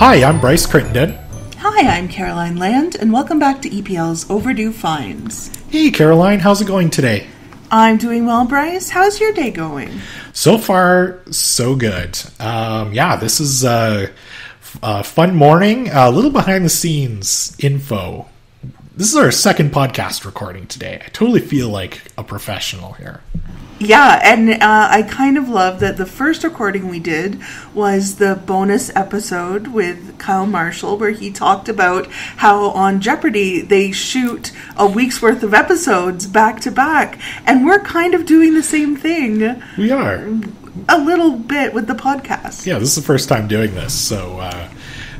Hi, I'm Bryce Crittenden. Hi, I'm Caroline Land, and welcome back to EPL's Overdue Finds. Hey, Caroline, how's it going today? I'm doing well, Bryce. How's your day going? So far, so good. This is a fun morning. A little behind-the-scenes info. This is our second podcast recording today. I totally feel like a professional here. Yeah, and I kind of love that the first recording we did was the bonus episode with Kyle Marshall, where he talked about how on Jeopardy they shoot a week's worth of episodes back to back, and we're kind of doing the same thing. We are. A little bit with the podcast. Yeah, this is the first time doing this, so...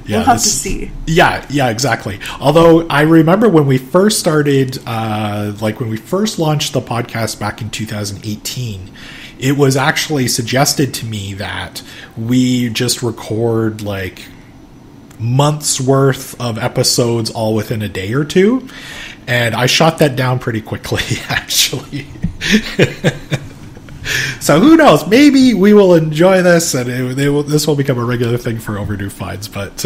we'll have to see. Yeah, exactly. Although I remember when we first started, when we first launched the podcast back in 2018, it was actually suggested to me that we just record like months worth of episodes all within a day or two. And I shot that down pretty quickly, actually. So who knows? Maybe we will enjoy this, and this will become a regular thing for Overdue Finds. But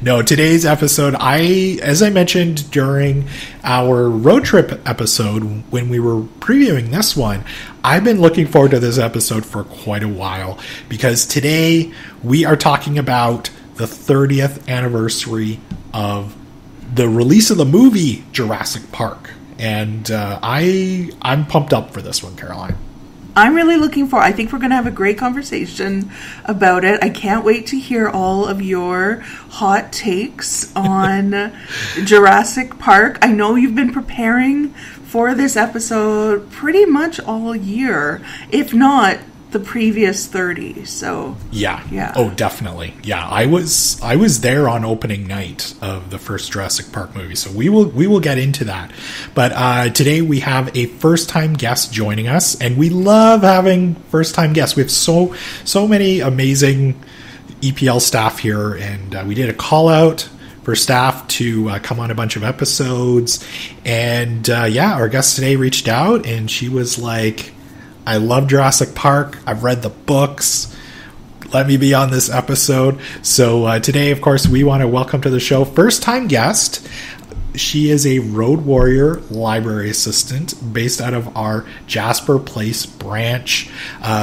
no, today's episode, as I mentioned during our road trip episode when we were previewing this one, I've been looking forward to this episode for quite a while because today we are talking about the 30th anniversary of the release of the movie Jurassic Park, and I'm pumped up for this one, Caroline. I'm really looking forward. I think we're going to have a great conversation about it. I can't wait to hear all of your hot takes on Jurassic Park. I know you've been preparing for this episode pretty much all year, if not the previous 30. So yeah. Oh, definitely. Yeah, I was there on opening night of the first Jurassic Park movie, so we will get into that. But today we have a first-time guest joining us, and we love having first-time guests. We have so many amazing EPL staff here, and we did a call out for staff to come on a bunch of episodes, and our guest today reached out, and she was like, I love Jurassic Park. I've read the books. Let me be on this episode. So today, of course, we want to welcome to the show first-time guest. She is a Road Warrior library assistant based out of our Jasper Place branch.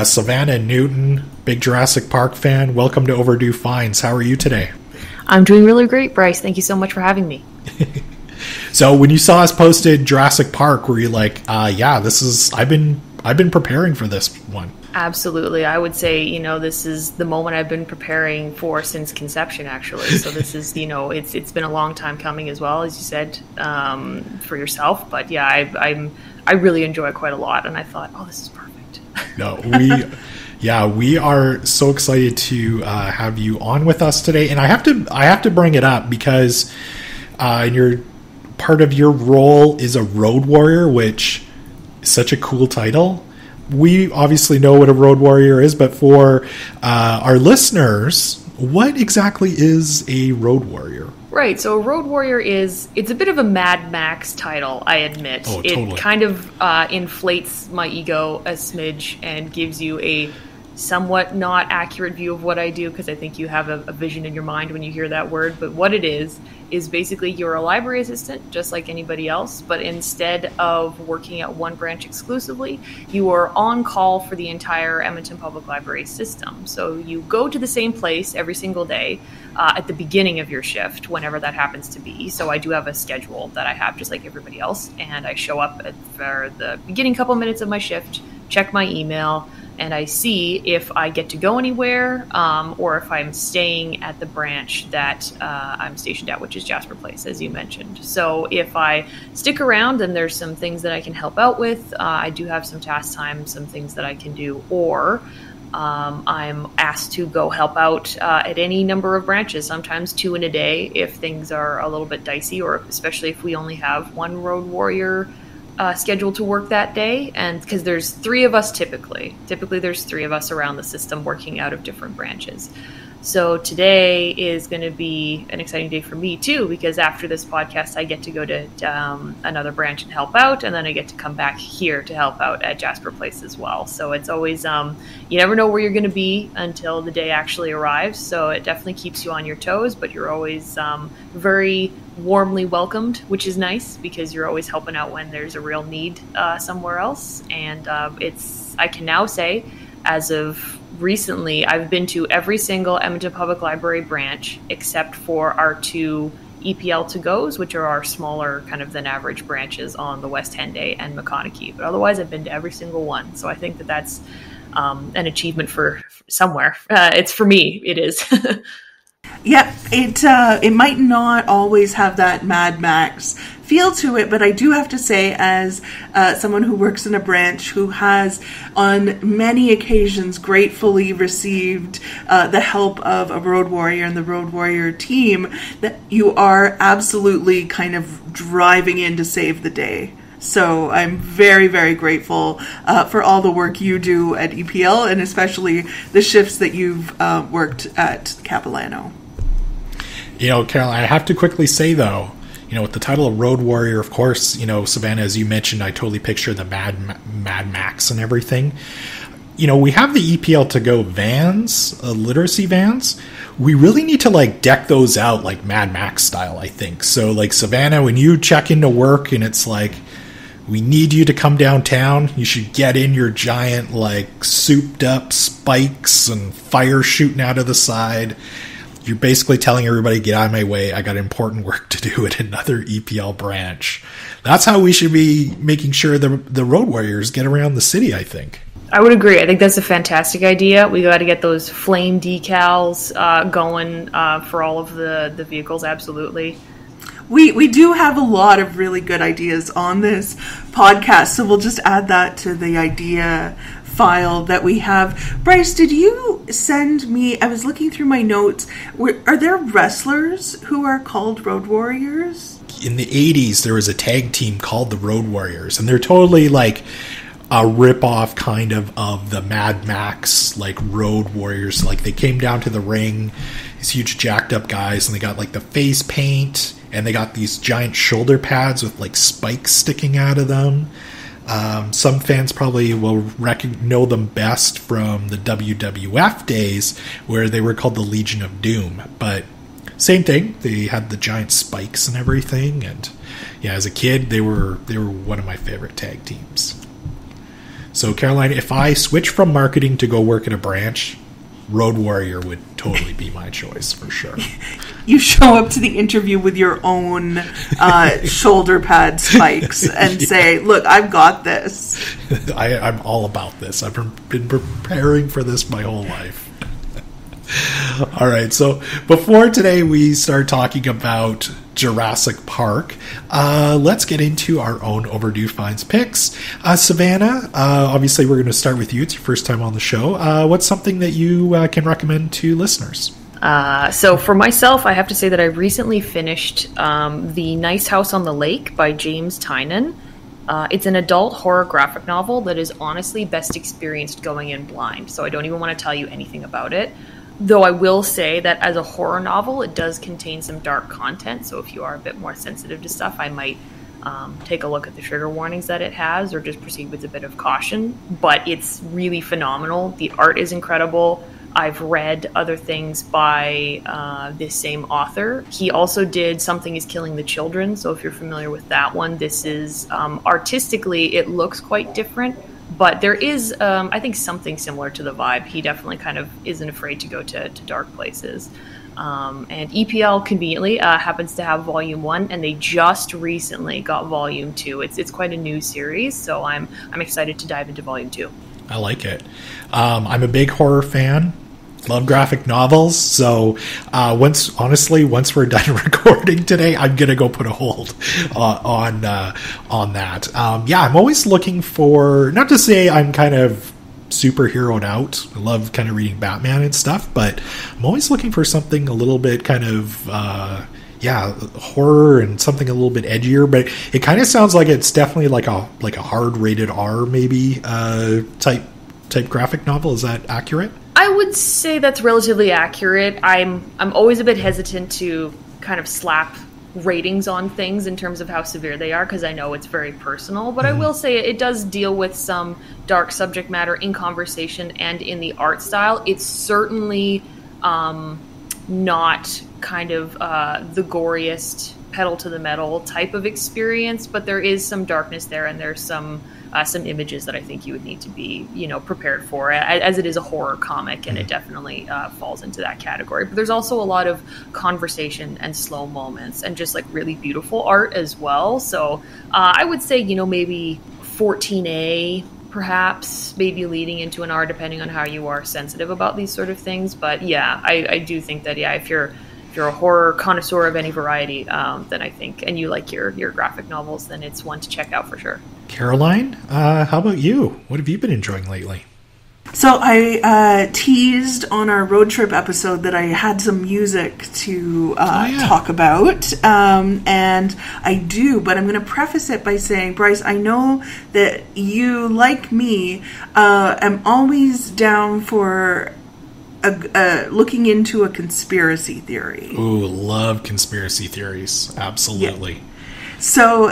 Savannah Newton, big Jurassic Park fan. Welcome to Overdue Finds. How are you today? I'm doing really great, Bryce. Thank you so much for having me. So when you saw us posted Jurassic Park, were you like, I've been preparing for this one? Absolutely. I would say, this is the moment I've been preparing for since conception, actually. So this is, it's been a long time coming as well, as you said, for yourself. But yeah, I really enjoy it quite a lot. And I thought, this is perfect. No, we are so excited to have you on with us today. And I have to bring it up because part of your role is a Road Warrior, which is such a cool title. We obviously know what a Road Warrior is, but for our listeners, what exactly is a Road Warrior? Right, so a Road Warrior it's a bit of a Mad Max title, I admit. Oh, totally. It kind of inflates my ego a smidge and gives you a somewhat not accurate view of what I do, because I think you have a vision in your mind when you hear that word. But what it is basically you're a library assistant just like anybody else, but instead of working at one branch exclusively, you are on call for the entire Edmonton Public Library system. So you go to the same place every single day at the beginning of your shift, whenever that happens to be. So I do have a schedule that I have just like everybody else, and I show up for the beginning couple minutes of my shift, check my email, and I see if I get to go anywhere or if I'm staying at the branch that I'm stationed at, which is Jasper Place, as you mentioned. So if I stick around, then there's some things that I can help out with. I do have some task time, some things that I can do, or I'm asked to go help out at any number of branches, sometimes 2 in a day if things are a little bit dicey, or especially if we only have one Road Warrior scheduled to work that day, and because there's 3 of us typically there's 3 of us around the system working out of different branches. So today is going to be an exciting day for me too, because after this podcast, I get to go to another branch and help out, and then I get to come back here to help out at Jasper Place as well. So it's always, you never know where you're going to be until the day actually arrives. So it definitely keeps you on your toes, but you're always very warmly welcomed, which is nice because you're always helping out when there's a real need somewhere else. And I can now say, as of recently, I've been to every single Edmonton Public Library branch except for our 2 EPL to-goes, which are our smaller kind of than average branches on the West Henday and McConaughey. But otherwise, I've been to every single one. So I think that's an achievement for somewhere. It's for me, it is. Yeah, it might not always have that Mad Max feel to it, but I do have to say, as someone who works in a branch who has on many occasions gratefully received the help of a Road Warrior and the Road Warrior team, that you are absolutely kind of driving in to save the day. So I'm very, very grateful for all the work you do at EPL, and especially the shifts that you've worked at Capilano. Caroline, I have to quickly say, though, with the title of Road Warrior, of course, Savannah, as you mentioned, I totally picture the Mad Max and everything. We have the EPL to-go vans, literacy vans. We really need to, deck those out like Mad Max style, I think. So, Savannah, when you check into work and it's we need you to come downtown, you should get in your giant, souped up spikes and fire shooting out of the side. You're basically telling everybody, get out of my way. I got important work to do at another EPL branch. That's how we should be making sure the Road Warriors get around the city, I think. I would agree. I think that's a fantastic idea. We got to get those flame decals going for all of the vehicles, absolutely. We do have a lot of really good ideas on this podcast, so we'll just add that to the idea file that we have. Bryce, did you send me, I was looking through my notes, are there wrestlers who are called Road Warriors? In the 80s, there was a tag team called the Road Warriors, and they're totally a rip-off kind of the Mad Max, Road Warriors. They came down to the ring, these huge jacked up guys, and they got the face paint, and they got these giant shoulder pads with spikes sticking out of them. Some fans probably will know them best from the WWF days, where they were called the Legion of Doom. But same thing, they had the giant spikes and everything. And yeah, as a kid, they were one of my favorite tag teams. So Caroline, if I switch from marketing to go work at a branch, Road Warrior would totally be my choice for sure. You show up to the interview with your own shoulder pad spikes and say, look, I've got this. I'm all about this. I've been preparing for this my whole life. All right, so before today we start talking about Jurassic Park, let's get into our own Overdue Finds picks. Savannah, obviously we're going to start with you. It's your first time on the show. What's something that you can recommend to listeners? So for myself, I have to say that I recently finished The Nice House on the Lake by James Tynan. It's an adult horror graphic novel that is honestly best experienced going in blind, so I don't even want to tell you anything about it. Though I will say that as a horror novel, it does contain some dark content, so if you are a bit more sensitive to stuff, I might take a look at the trigger warnings that it has, or just proceed with a bit of caution. But it's really phenomenal. The art is incredible. I've read other things by this same author. He also did Something is Killing the Children, so if you're familiar with that one, this is artistically, it looks quite different. But there is, I think, something similar to the vibe. He definitely kind of isn't afraid to go to dark places. And EPL conveniently happens to have Volume 1, and they just recently got Volume 2. It's quite a new series, so I'm excited to dive into Volume 2. I like it. I'm a big horror fan. Love graphic novels, so once we're done recording today, I'm gonna go put a hold on that. I'm always looking for, not to say I'm kind of superheroed out. I love kind of reading Batman and stuff, but I'm always looking for something a little bit kind of horror and something a little bit edgier. But it kind of sounds like it's definitely like a hard rated R maybe type graphic novel. Is that accurate? I would say that's relatively accurate. I'm always a bit hesitant to kind of slap ratings on things in terms of how severe they are, because I know it's very personal, but I will say it does deal with some dark subject matter in conversation and in the art style. It's certainly not kind of the goriest pedal to the metal type of experience, but there is some darkness there, and there's some images that I think you would need to be, prepared for, as it is a horror comic, and it definitely falls into that category. But there's also a lot of conversation and slow moments, and just like really beautiful art as well. So I would say, maybe 14A, perhaps, maybe leading into an R, depending on how you are sensitive about these sort of things. But yeah, I do think that, if you're a horror connoisseur of any variety, then I think, and you like your graphic novels, then it's one to check out for sure. Caroline, how about you? What have you been enjoying lately? So I teased on our road trip episode that I had some music to talk about, and I do, but I'm going to preface it by saying, Bryce, I know that you, like me, am always down for looking into a conspiracy theory. Ooh, love conspiracy theories. Absolutely. Yeah. So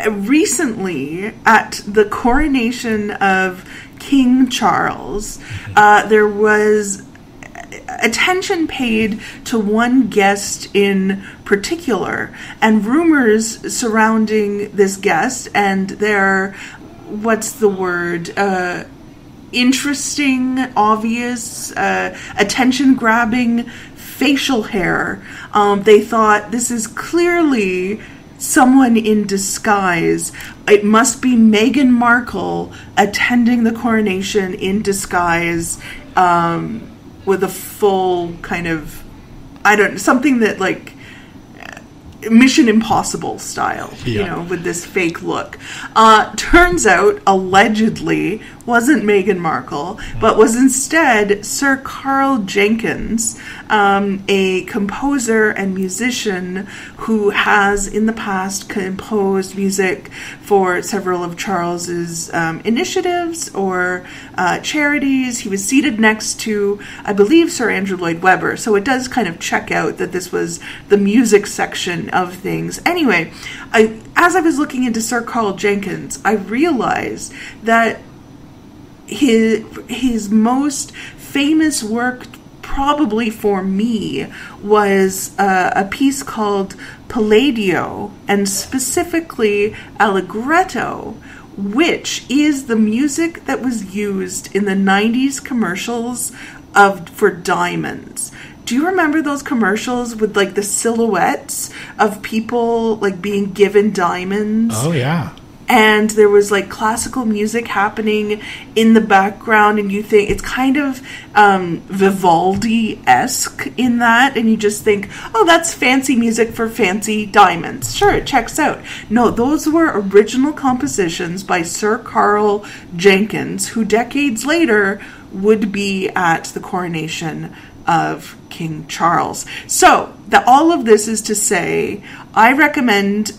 recently, at the coronation of King Charles, there was attention paid to one guest in particular, and rumors surrounding this guest and their, what's the word, interesting, obvious, attention-grabbing facial hair. They thought, this is clearly someone in disguise. It must be Meghan Markle attending the coronation in disguise, with a full kind of, something that like Mission Impossible style, with this fake look. Turns out, allegedly, wasn't Meghan Markle, but was instead Sir Carl Jenkins, a composer and musician who has in the past composed music for several of Charles's initiatives or charities. He was seated next to, I believe, Sir Andrew Lloyd Webber, so it does kind of check out that this was the music section of things. Anyway, as I was looking into Sir Carl Jenkins, I realized that his most famous work, probably for me, was a piece called Palladio, and specifically Allegretto, which is the music that was used in the 90s commercials for diamonds. Do you remember those commercials with like the silhouettes of people like being given diamonds? Oh yeah. And there was like classical music happening in the background, and you think it's kind of Vivaldi-esque in that, and you just think, oh, that's fancy music for fancy diamonds. Sure, it checks out. No, those were original compositions by Sir Carl Jenkins, who decades later would be at the coronation of King Charles. So, all of this is to say, I recommend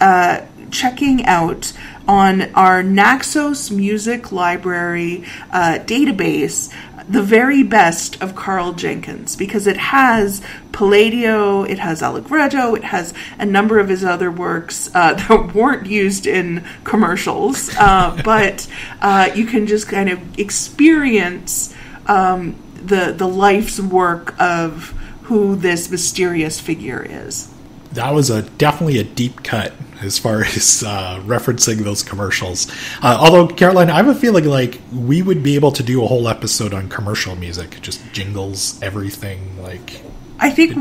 checking out on our Naxos Music Library database the very best of Carl Jenkins, because it has Palladio, it has Allegretto, it has a number of his other works that weren't used in commercials, but you can just kind of experience the life's work of who this mysterious figure is. That was definitely a deep cut as far as referencing those commercials. Although, Caroline, I have a feeling like we would be able to do a whole episode on commercial music, just jingles, everything. Like, I think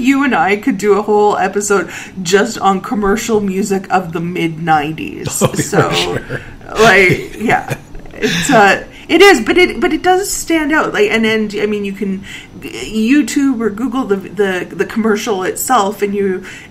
you and I could do a whole episode just on commercial music of the mid-90s. Oh, so, sure. Like, yeah, it is, but it does stand out. Like, and then I mean, you can YouTube or Google the commercial itself, and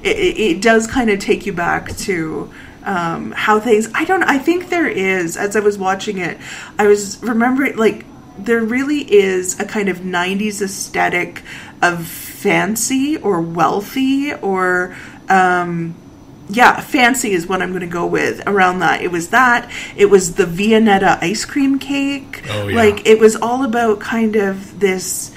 it does kind of take you back to how things. I think there is. As I was watching it, I was remembering like there really is a kind of 90s aesthetic of fancy or wealthy or Yeah, fancy is what I'm going to go with around that. It was that. It was the Viennetta ice cream cake. Oh, yeah. Like, it was all about kind of this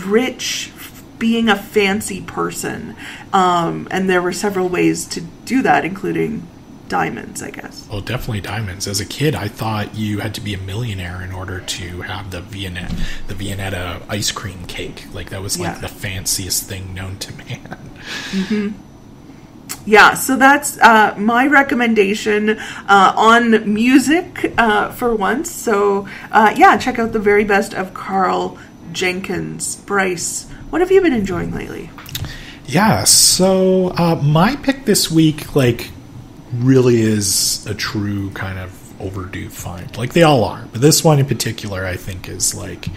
rich, being a fancy person. And there were several ways to do that, including diamonds, I guess. Oh, definitely diamonds. As a kid, I thought you had to be a millionaire in order to have the Viennetta ice cream cake. Like, that was like the fanciest thing known to man. Mm-hmm. Yeah, so that's my recommendation on music for once. So, check out the very best of Carl Jenkins. Bryce, what have you been enjoying lately? Yeah, so my pick this week, like, really is a true kind of overdue find. Like, they all are, but this one in particular, I think, is like,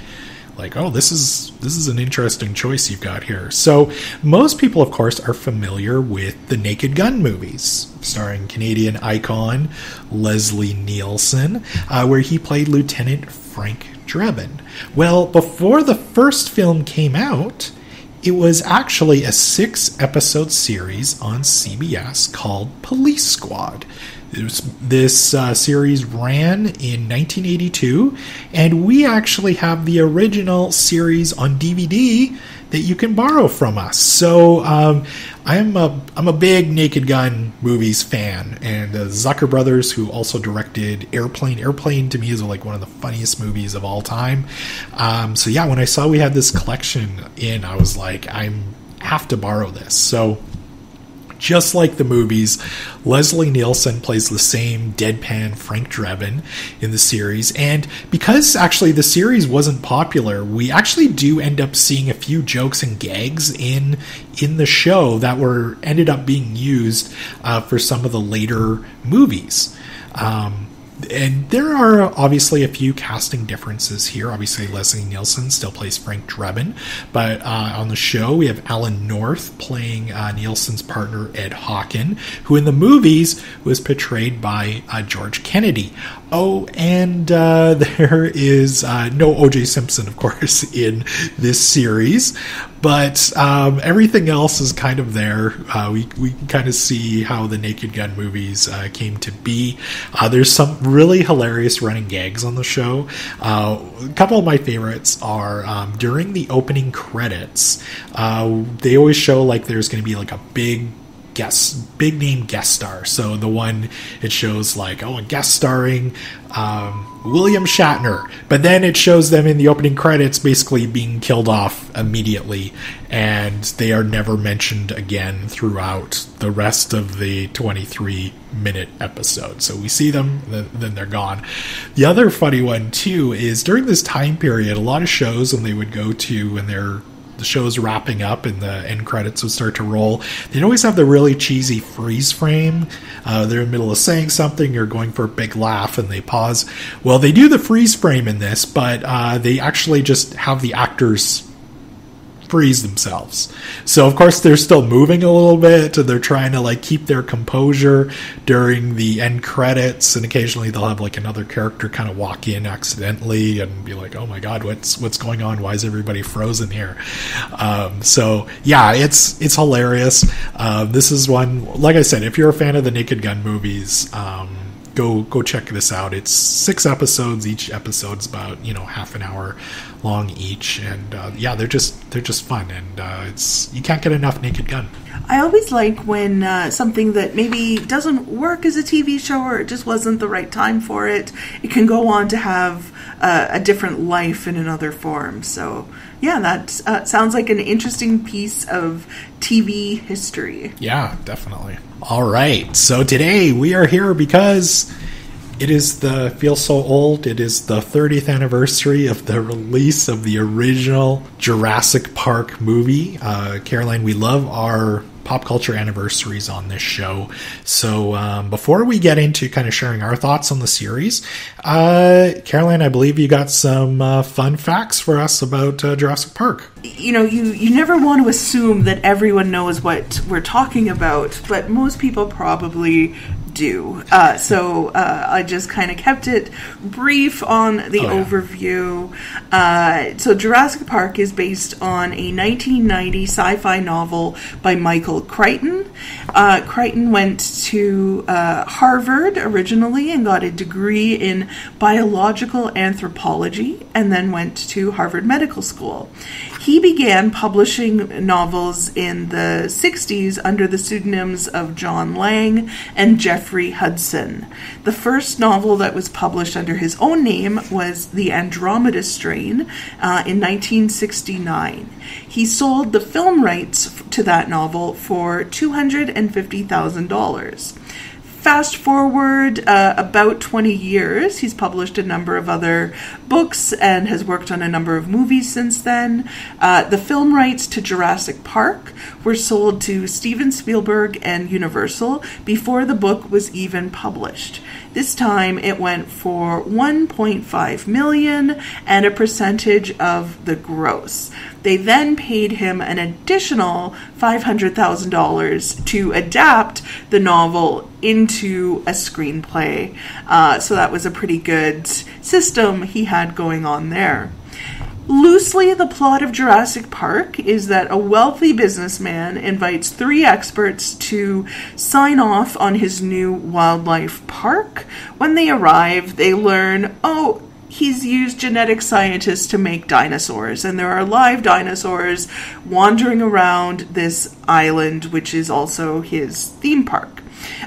oh, this is an interesting choice you've got here. So most people, of course, are familiar with the Naked Gun movies, starring Canadian icon Leslie Nielsen, where he played Lieutenant Frank Drebin. Well, before the first film came out, it was actually a 6-episode series on CBS called Police Squad. This series ran in 1982, and we actually have the original series on DVD that you can borrow from us. So I'm a big Naked Gun movies fan, and the Zucker brothers, who also directed Airplane. Airplane to me is like one of the funniest movies of all time. So yeah, when I saw we had this collection in, I was like, I have to borrow this. So just like the movies, Leslie Nielsen plays the same deadpan Frank Drebin in the series. And because actually the series wasn't popular, we actually do end up seeing a few jokes and gags in the show that ended up being used for some of the later movies. And there are obviously a few casting differences here. Obviously, Leslie Nielsen still plays Frank Drebin, but on the show we have Alan North playing Nielsen's partner Ed Hawken, who in the movies was portrayed by George Kennedy. Oh, and there is no O.J. Simpson, of course, in this series, but everything else is kind of there. We can kind of see how the Naked Gun movies came to be. There's some really hilarious running gags on the show. A couple of my favorites are during the opening credits. They always show like there's going to be like a big name guest star. So the one it shows like, a guest starring William Shatner, but then it shows them in the opening credits basically being killed off immediately, and they are never mentioned again throughout the rest of the 23-minute episode. So we see them, then they're gone. The other funny one too is during this time period, a lot of shows when they would go to when the show's wrapping up and the end credits would start to roll, they'd always have the really cheesy freeze frame. They're in the middle of saying something or going for a big laugh and they pause. Well, they do the freeze frame in this, but they actually just have the actors freeze themselves. So of course they're still moving a little bit, and they're trying to like keep their composure during the end credits, and occasionally they'll have like another character kind of walk in accidentally and be like, oh my god, what's going on, why is everybody frozen here? So yeah, it's hilarious. This is one, like I said, if you're a fan of the Naked Gun movies, go check this out. It's 6 episodes. Each episode's about half an hour long each, and they're just fun, and you can't get enough Naked Gun. I always like when something that maybe doesn't work as a TV show, or it just wasn't the right time for it, it can go on to have a different life in another form. So yeah, that sounds like an interesting piece of TV history. Yeah, definitely. All right, so today we are here because it is the 30th anniversary of the release of the original Jurassic Park movie. Caroline, we love our pop culture anniversaries on this show. So before we get into kind of sharing our thoughts on the series, Caroline, I believe you got some fun facts for us about Jurassic Park. You never want to assume that everyone knows what we're talking about, but most people probably do. So I just kind of kept it brief on the overview. So Jurassic Park is based on a 1990 sci-fi novel by Michael Crichton. Crichton went to Harvard originally and got a degree in biological anthropology, and then went to Harvard Medical School. He began publishing novels in the 60s under the pseudonyms of John Lang and Jeffrey Hudson. The first novel that was published under his own name was The Andromeda Strain in 1969. He sold the film rights to that novel for $250,000. Fast forward about 20 years, he's published a number of other books and has worked on a number of movies since then. The film rights to Jurassic Park were sold to Steven Spielberg and Universal before the book was even published. This time it went for $1.5 million and a percentage of the gross. They then paid him an additional $500,000 to adapt the novel into a screenplay. So that was a pretty good system he had going on there. Loosely, the plot of Jurassic Park is that a wealthy businessman invites 3 experts to sign off on his new wildlife park. When they arrive, they learn, he's used genetic scientists to make dinosaurs, and there are live dinosaurs wandering around this island, which is also his theme park.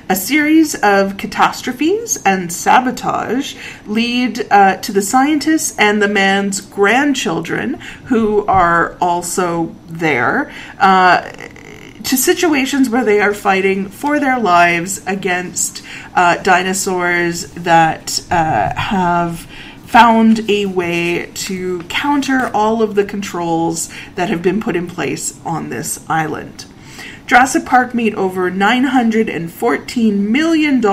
A series of catastrophes and sabotage lead to the scientists and the man's grandchildren, who are also there, to situations where they are fighting for their lives against dinosaurs that have found a way to counter all of the controls that have been put in place on this island. Jurassic Park made over $914 million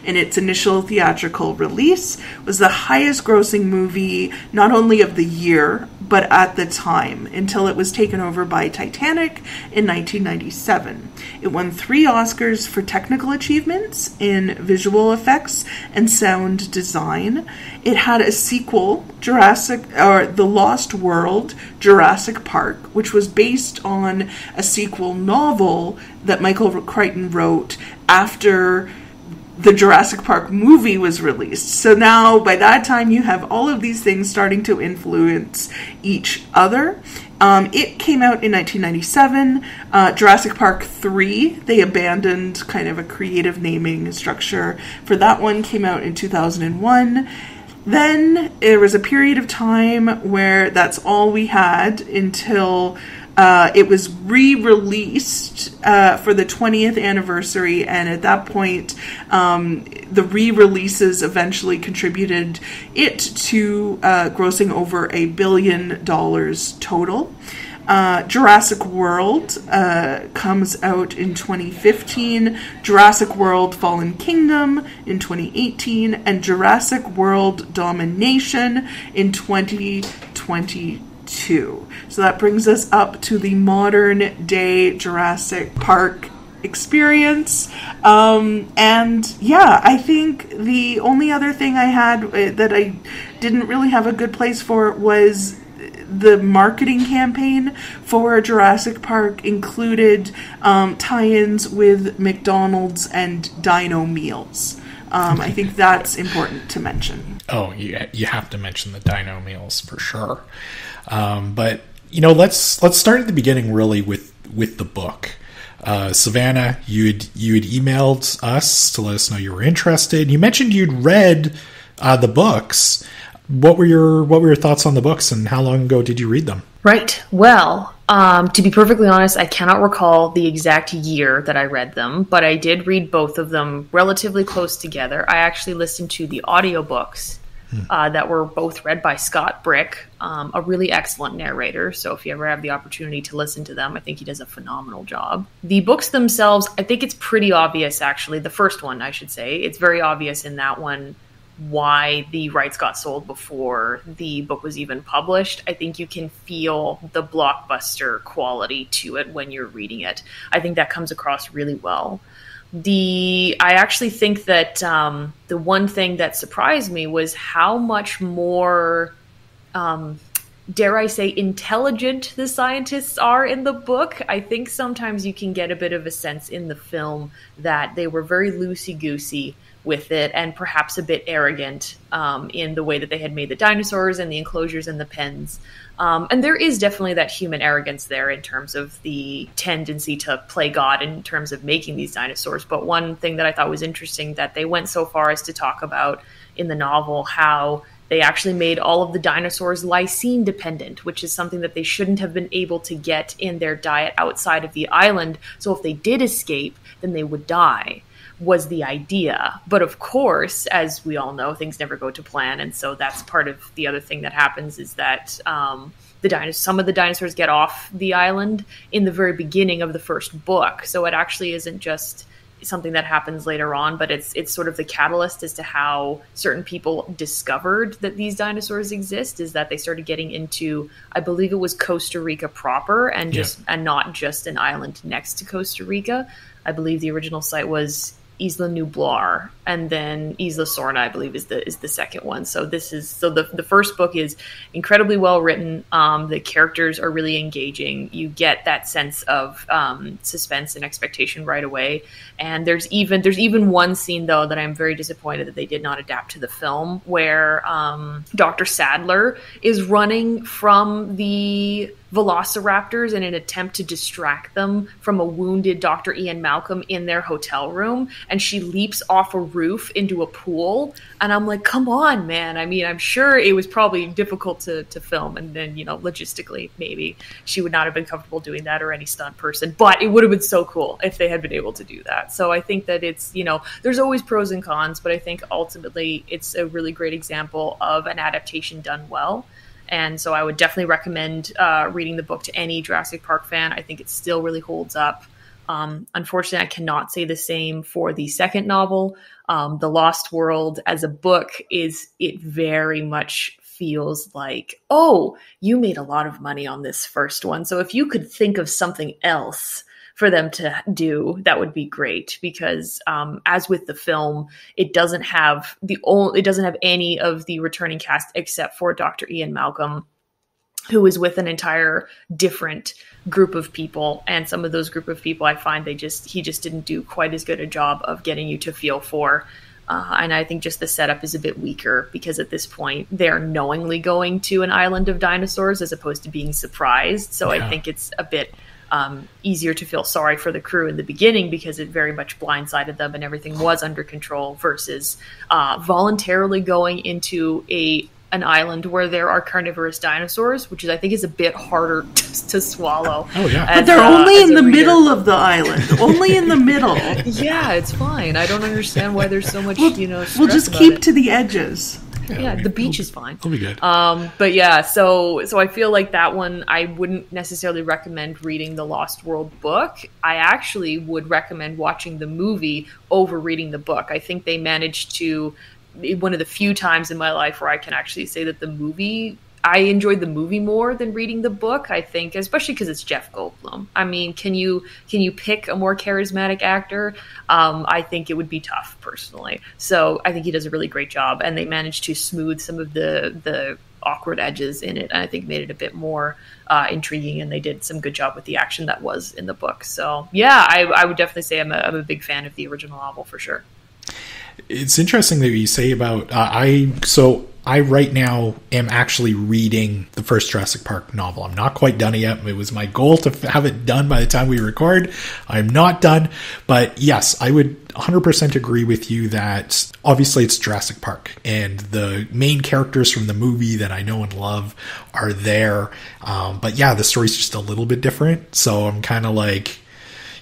in its initial theatrical release, was the highest grossing movie not only of the year, but at the time, until it was taken over by Titanic in 1997. It won 3 Oscars for technical achievements in visual effects and sound design. It had a sequel, The Lost World, Jurassic Park, which was based on a sequel novel that Michael Crichton wrote after the Jurassic Park movie was released. So now, by that time, you have all of these things starting to influence each other. It came out in 1997. Jurassic Park 3, they abandoned kind of a creative naming structure for that one, came out in 2001. Then there was a period of time where that's all we had until it was re-released for the 20th anniversary, and at that point, the re-releases eventually contributed it to grossing over $1 billion total. Jurassic World comes out in 2015, Jurassic World Fallen Kingdom in 2018, and Jurassic World Domination in 2022. So that brings us up to the modern day Jurassic Park experience. And yeah, I think the only other thing I had that I didn't really have a good place for was the marketing campaign for Jurassic Park included tie-ins with McDonald's and Dino Meals. I think that's important to mention. Oh, you have to mention the Dino Meals for sure. But let's start at the beginning, really, with the book. Savannah, you had emailed us to let us know you were interested. You mentioned you'd read the books. What were your thoughts on the books, and how long ago did you read them? Right. Well, to be perfectly honest, I cannot recall the exact year that I read them, but I did read both of them relatively close together. I actually listened to the audiobooks that were both read by Scott Brick, a really excellent narrator. So if you ever have the opportunity to listen to them, I think he does a phenomenal job. The books themselves, I think it's pretty obvious, actually. The first one, I should say. It's very obvious in that one why the rights got sold before the book was even published. I think you can feel the blockbuster quality to it when you're reading it. I think that comes across really well. I actually think that the one thing that surprised me was how much more, dare I say, intelligent the scientists are in the book. I think sometimes you can get a bit of a sense in the film that they were very loosey-goosey with it, and perhaps a bit arrogant in the way that they had made the dinosaurs and the enclosures and the pens. And there is definitely that human arrogance there in terms of the tendency to play God in terms of making these dinosaurs. But one thing that I thought was interesting, that they went so far as to talk about in the novel how they actually made all of the dinosaurs lysine dependent, which is something that they shouldn't have been able to get in their diet outside of the island. So if they did escape, then they would die, was the idea. But of course, as we all know, things never go to plan. And so that's part of the other thing that happens, is that some of the dinosaurs get off the island in the very beginning of the first book. So it actually isn't just something that happens later on, but it's sort of the catalyst as to how certain people discovered that these dinosaurs exist, is that they started getting into, I believe it was Costa Rica proper, and and not just an island next to Costa Rica. I believe the original site was Isla Nublar, and then Isla Sorna, I believe, is the second one. So the first book is incredibly well written. The characters are really engaging. You get that sense of suspense and expectation right away. And there's even one scene, though, that I'm very disappointed that they did not adapt to the film, where Dr. Sadler is running from the velociraptors in an attempt to distract them from a wounded Dr. Ian Malcolm in their hotel room, and she leaps off a roof into a pool, and I'm like, come on, man. I mean, I'm sure it was probably difficult to film, and then, logistically, maybe she would not have been comfortable doing that, or any stunt person, but it would have been so cool if they had been able to do that. So I think that it's, there's always pros and cons, but I think ultimately it's a really great example of an adaptation done well. And so I would definitely recommend reading the book to any Jurassic Park fan. I think it still really holds up. Unfortunately, I cannot say the same for the second novel. The Lost World as a book it very much feels like, oh, you made a lot of money on this first one. So if you could think of something else for them to do, that would be great, because as with the film, it doesn't have any of the returning cast except for Dr. Ian Malcolm, who is with an entire different group of people. And some of those group of people, I find he just didn't do quite as good a job of getting you to feel for. And I think just the setup is a bit weaker, because at this point they're knowingly going to an island of dinosaurs as opposed to being surprised. So yeah. I think it's a bit easier to feel sorry for the crew in the beginning, because it very much blindsided them and everything was under control, versus voluntarily going into an island where there are carnivorous dinosaurs, which I think is a bit harder to swallow. Oh yeah, but they're only in the middle of the island. Only in the middle. Yeah, it's fine. I don't understand why there's so much. We'll just keep to the edges. Yeah, the beach is fine. It'll be good. But yeah, so I feel like that one, I wouldn't necessarily recommend reading the Lost World book. I actually would recommend watching the movie over reading the book. I think they managed to, one of the few times in my life where I can actually say that I enjoyed the movie more than reading the book. I think, especially because it's Jeff Goldblum. I mean, can you pick a more charismatic actor? I think it would be tough, personally. So I think he does a really great job, and they managed to smooth some of the awkward edges in it, and I think made it a bit more intriguing. And they did some good job with the action that was in the book. So yeah, I would definitely say I'm a big fan of the original novel for sure. It's interesting that you say about I right now am actually reading the first Jurassic Park novel. I'm not quite done it yet. It was my goal to have it done by the time we record. I'm not done. But yes, I would 100% agree with you that obviously it's Jurassic Park, and the main characters from the movie that I know and love are there. But yeah, the story's just a little bit different. So I'm kind of like,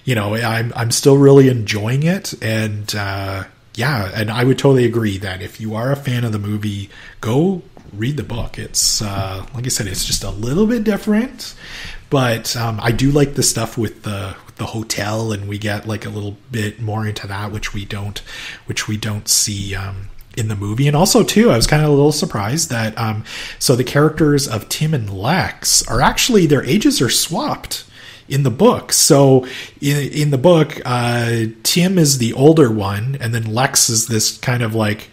I'm still really enjoying it. And, yeah, and I would totally agree that if you are a fan of the movie, go read the book. It's, like I said, it's just a little bit different, but I do like the stuff with the hotel, and we get like a little bit more into that, which we don't see in the movie. And also, too, I was kind of a little surprised that so the characters of Tim and Lex are actually, their ages are swapped in the book. So in the book, Tim is the older one, and then Lex is this kind of like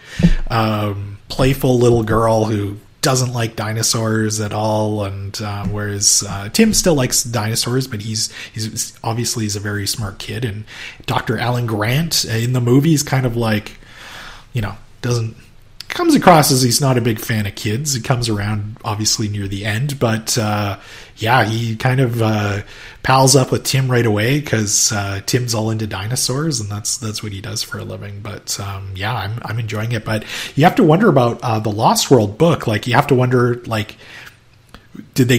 playful little girl who doesn't like dinosaurs at all, and whereas Tim still likes dinosaurs, but he's obviously he's a very smart kid. And Dr. Alan Grant in the movie is kind of like, comes across as he's not a big fan of kids. He comes around obviously near the end, but he kind of pals up with Tim right away because Tim's all into dinosaurs, and that's what he does for a living. But I'm enjoying it. But you have to wonder about the Lost World book. Like, you have to wonder, like, did they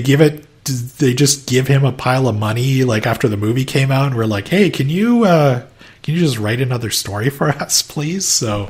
just give him a pile of money like after the movie came out, and we're like, hey, can you just write another story for us, please? So,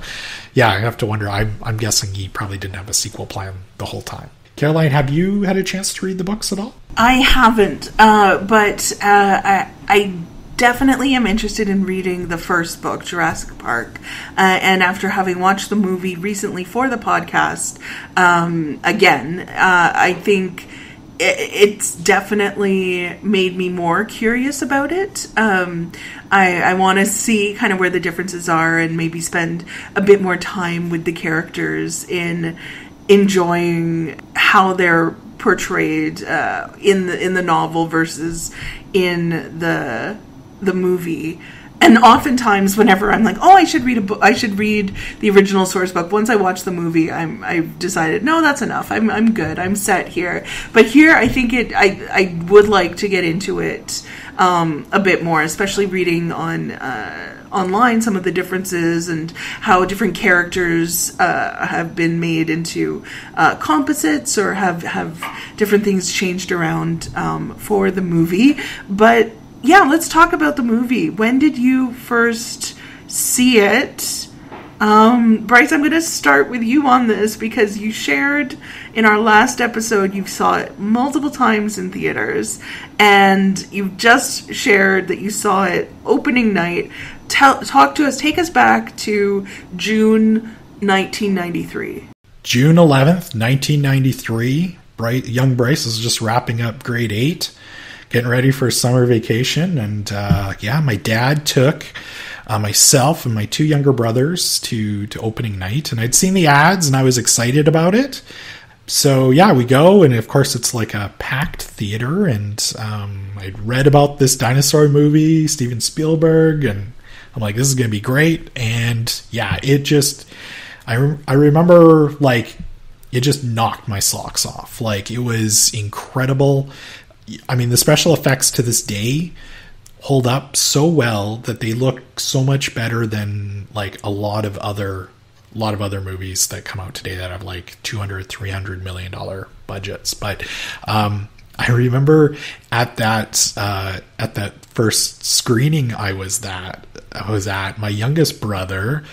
yeah, I have to wonder. I'm guessing he probably didn't have a sequel plan the whole time. Caroline, have you had a chance to read the books at all? I haven't, but I definitely am interested in reading the first book, Jurassic Park. And after having watched the movie recently for the podcast, again, I think it's definitely made me more curious about it. I want to see kind of where the differences are and maybe spend a bit more time with the characters in enjoying how they're portrayed in the novel versus in the movie. And oftentimes, whenever I'm like, I should read a book, I should read the original source book. Once I watch the movie, I've decided, no, that's enough. I'm good. I'm set here. But here, I think I would like to get into it a bit more, especially reading online some of the differences and how different characters have been made into composites or have different things changed around for the movie. But yeah, let's talk about the movie. When did you first see it? Bryce, I'm going to start with you on this because you shared in our last episode you saw it multiple times in theaters, and you've just shared that you saw it opening night. Talk to us, take us back to June 1993. June 11th, 1993. Young Bryce is just wrapping up grade 8. Getting ready for summer vacation, and my dad took myself and my 2 younger brothers to opening night, and I'd seen the ads and I was excited about it. So yeah, we go, and of course it's like a packed theater, and I'd read about this dinosaur movie, Steven Spielberg, and I'm like, this is gonna be great. And yeah, it just I remember, like, it just knocked my socks off. Like, it was incredible. I mean, the special effects to this day hold up so well that they look so much better than like a lot of other movies that come out today that have like $200-300 million budgets. But I remember at that first screening I was at, my youngest brother.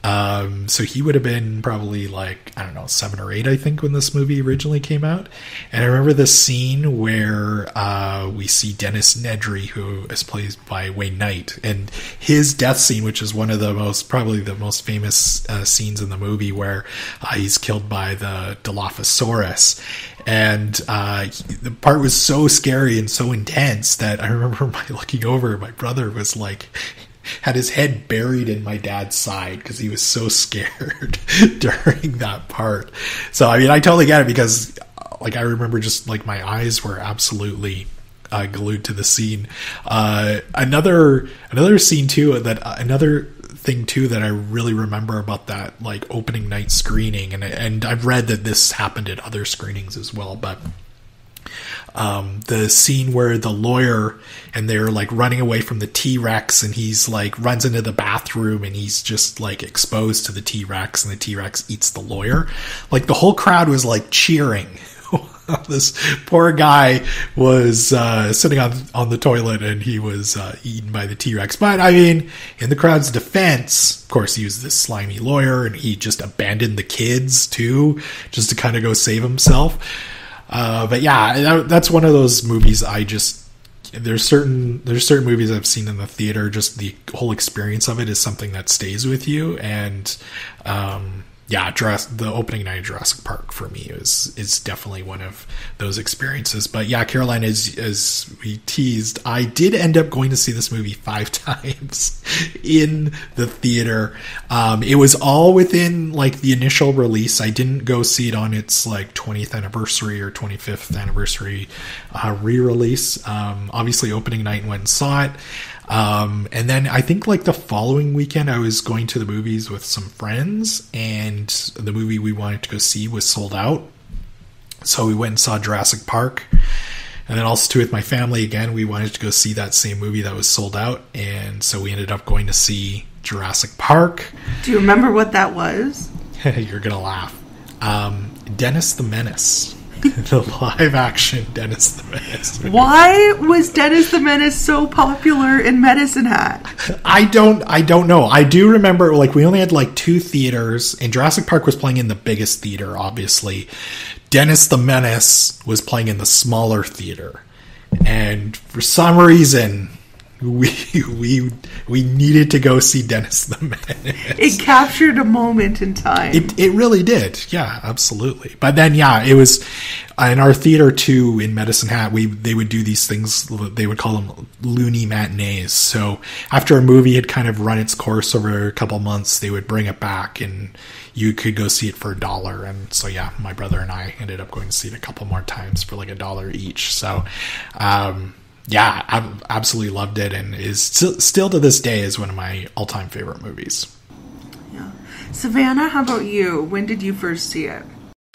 So he would have been probably like, I don't know, 7 or 8, I think, when this movie originally came out. And I remember this scene where we see Dennis Nedry, who is played by Wayne Knight, and his death scene, which is one of probably the most famous scenes in the movie, where he's killed by the Dilophosaurus. And the part was so scary and so intense that I remember looking over, my brother was like, had his head buried in my dad's side because he was so scared during that part. So, I mean, I totally get it because, like, I remember just, like, my eyes were absolutely glued to the scene. Another scene, too, another thing, too, that I really remember about that, like, opening night screening, and I've read that this happened at other screenings as well, but the scene where the lawyer and they're like running away from the T-Rex, and he's like runs into the bathroom and he's just like exposed to the T-Rex, and the T-Rex eats the lawyer. Like, the whole crowd was like cheering. This poor guy was sitting on the toilet and he was eaten by the T-Rex. But I mean, in the crowd's defense, of course, he was this slimy lawyer, and he just abandoned the kids too, just to kind of go save himself. But yeah, that's one of those movies there's certain movies I've seen in the theater, just the whole experience of it is something that stays with you. And yeah, the opening night of Jurassic Park for me is definitely one of those experiences. But yeah, Caroline, as we teased, I did end up going to see this movie 5 times in the theater. It was all within like the initial release. I didn't go see it on its like 20th anniversary or 25th anniversary re-release. Obviously, opening night went and saw it. And then I think like the following weekend I was going to the movies with some friends, and the movie we wanted to go see was sold out. So we went and saw Jurassic Park. And then also too with my family again, we wanted to go see that same movie that was sold out. And so we ended up going to see Jurassic Park. Do you remember what that was? You're going to laugh. Dennis the Menace. The live action Dennis the Menace. Why was Dennis the Menace so popular in Medicine Hat? I don't know. I do remember like we only had like 2 theaters, and Jurassic Park was playing in the biggest theater, obviously. Dennis the Menace was playing in the smaller theater. And for some reason we needed to go see Dennis the Menace. It captured a moment in time. It really did. Yeah, absolutely. But then, yeah, it was in our theater too in Medicine Hat. They would do these things. They would call them loony matinees. So after a movie had kind of run its course over a couple months, they would bring it back and you could go see it for $1. And so, yeah, my brother and I ended up going to see it a couple more times for like $1 each. So, yeah, I absolutely loved it, and is still to this day is one of my all-time favorite movies. Yeah. Savannah, how about you? When did you first see it?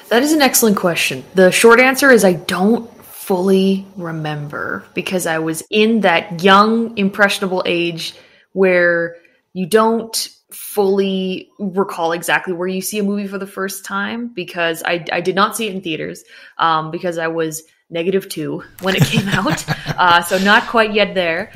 That is an excellent question. The short answer is I don't fully remember, because I was in that young, impressionable age where you don't fully recall exactly where you see a movie for the first time, because I did not see it in theaters, because I was -2 when it came out. So not quite yet there.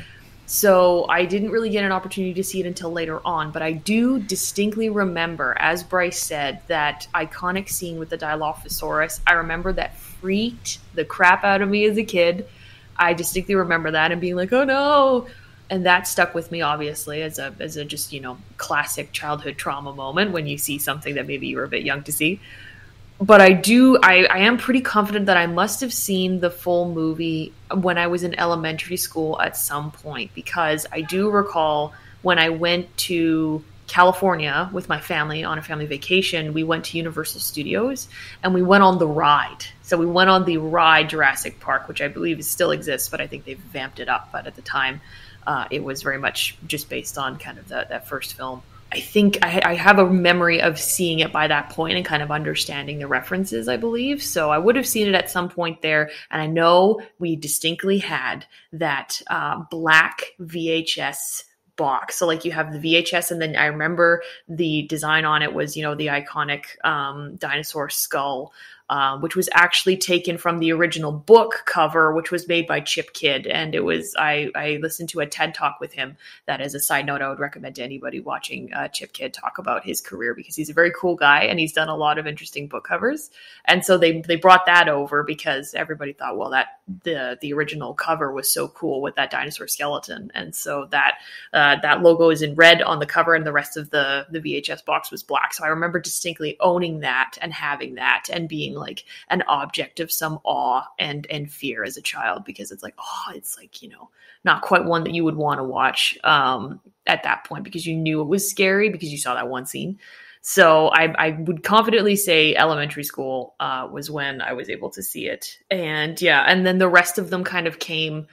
So I didn't really get an opportunity to see it until later on. But I do distinctly remember, as Bryce said, that iconic scene with the Dilophosaurus. I remember that freaked the crap out of me as a kid. I distinctly remember that and being like, oh no. And that stuck with me, obviously, as a just, classic childhood trauma moment when you see something that maybe you were a bit young to see. But I am pretty confident that I must have seen the full movie when I was in elementary school at some point, because I do recall when I went to California with my family on a family vacation, we went to Universal Studios and we went on the ride. So we went on the ride Jurassic Park, which I believe still exists, but I think they've vamped it up. But at the time, it was very much just based on kind of that first film. I think I have a memory of seeing it by that point and kind of understanding the references, I believe. So I would have seen it at some point there. And I know we distinctly had that black VHS box. So like you have the VHS, and then I remember the design on it was, the iconic dinosaur skull, which was actually taken from the original book cover, which was made by Chip Kidd. And it was, I listened to a TED Talk with him. That is a side note I would recommend to anybody watching Chip Kidd talk about his career, because he's a very cool guy and he's done a lot of interesting book covers. And so they brought that over because everybody thought, well, that the original cover was so cool with that dinosaur skeleton. And so that logo is in red on the cover, and the rest of the VHS box was black. So I remember distinctly owning that and having that and being like an object of some awe and fear as a child, because it's like, it's like, not quite one that you would want to watch at that point, because you knew it was scary because you saw that one scene. So I would confidently say elementary school was when I was able to see it. And yeah, and then the rest of them kind of came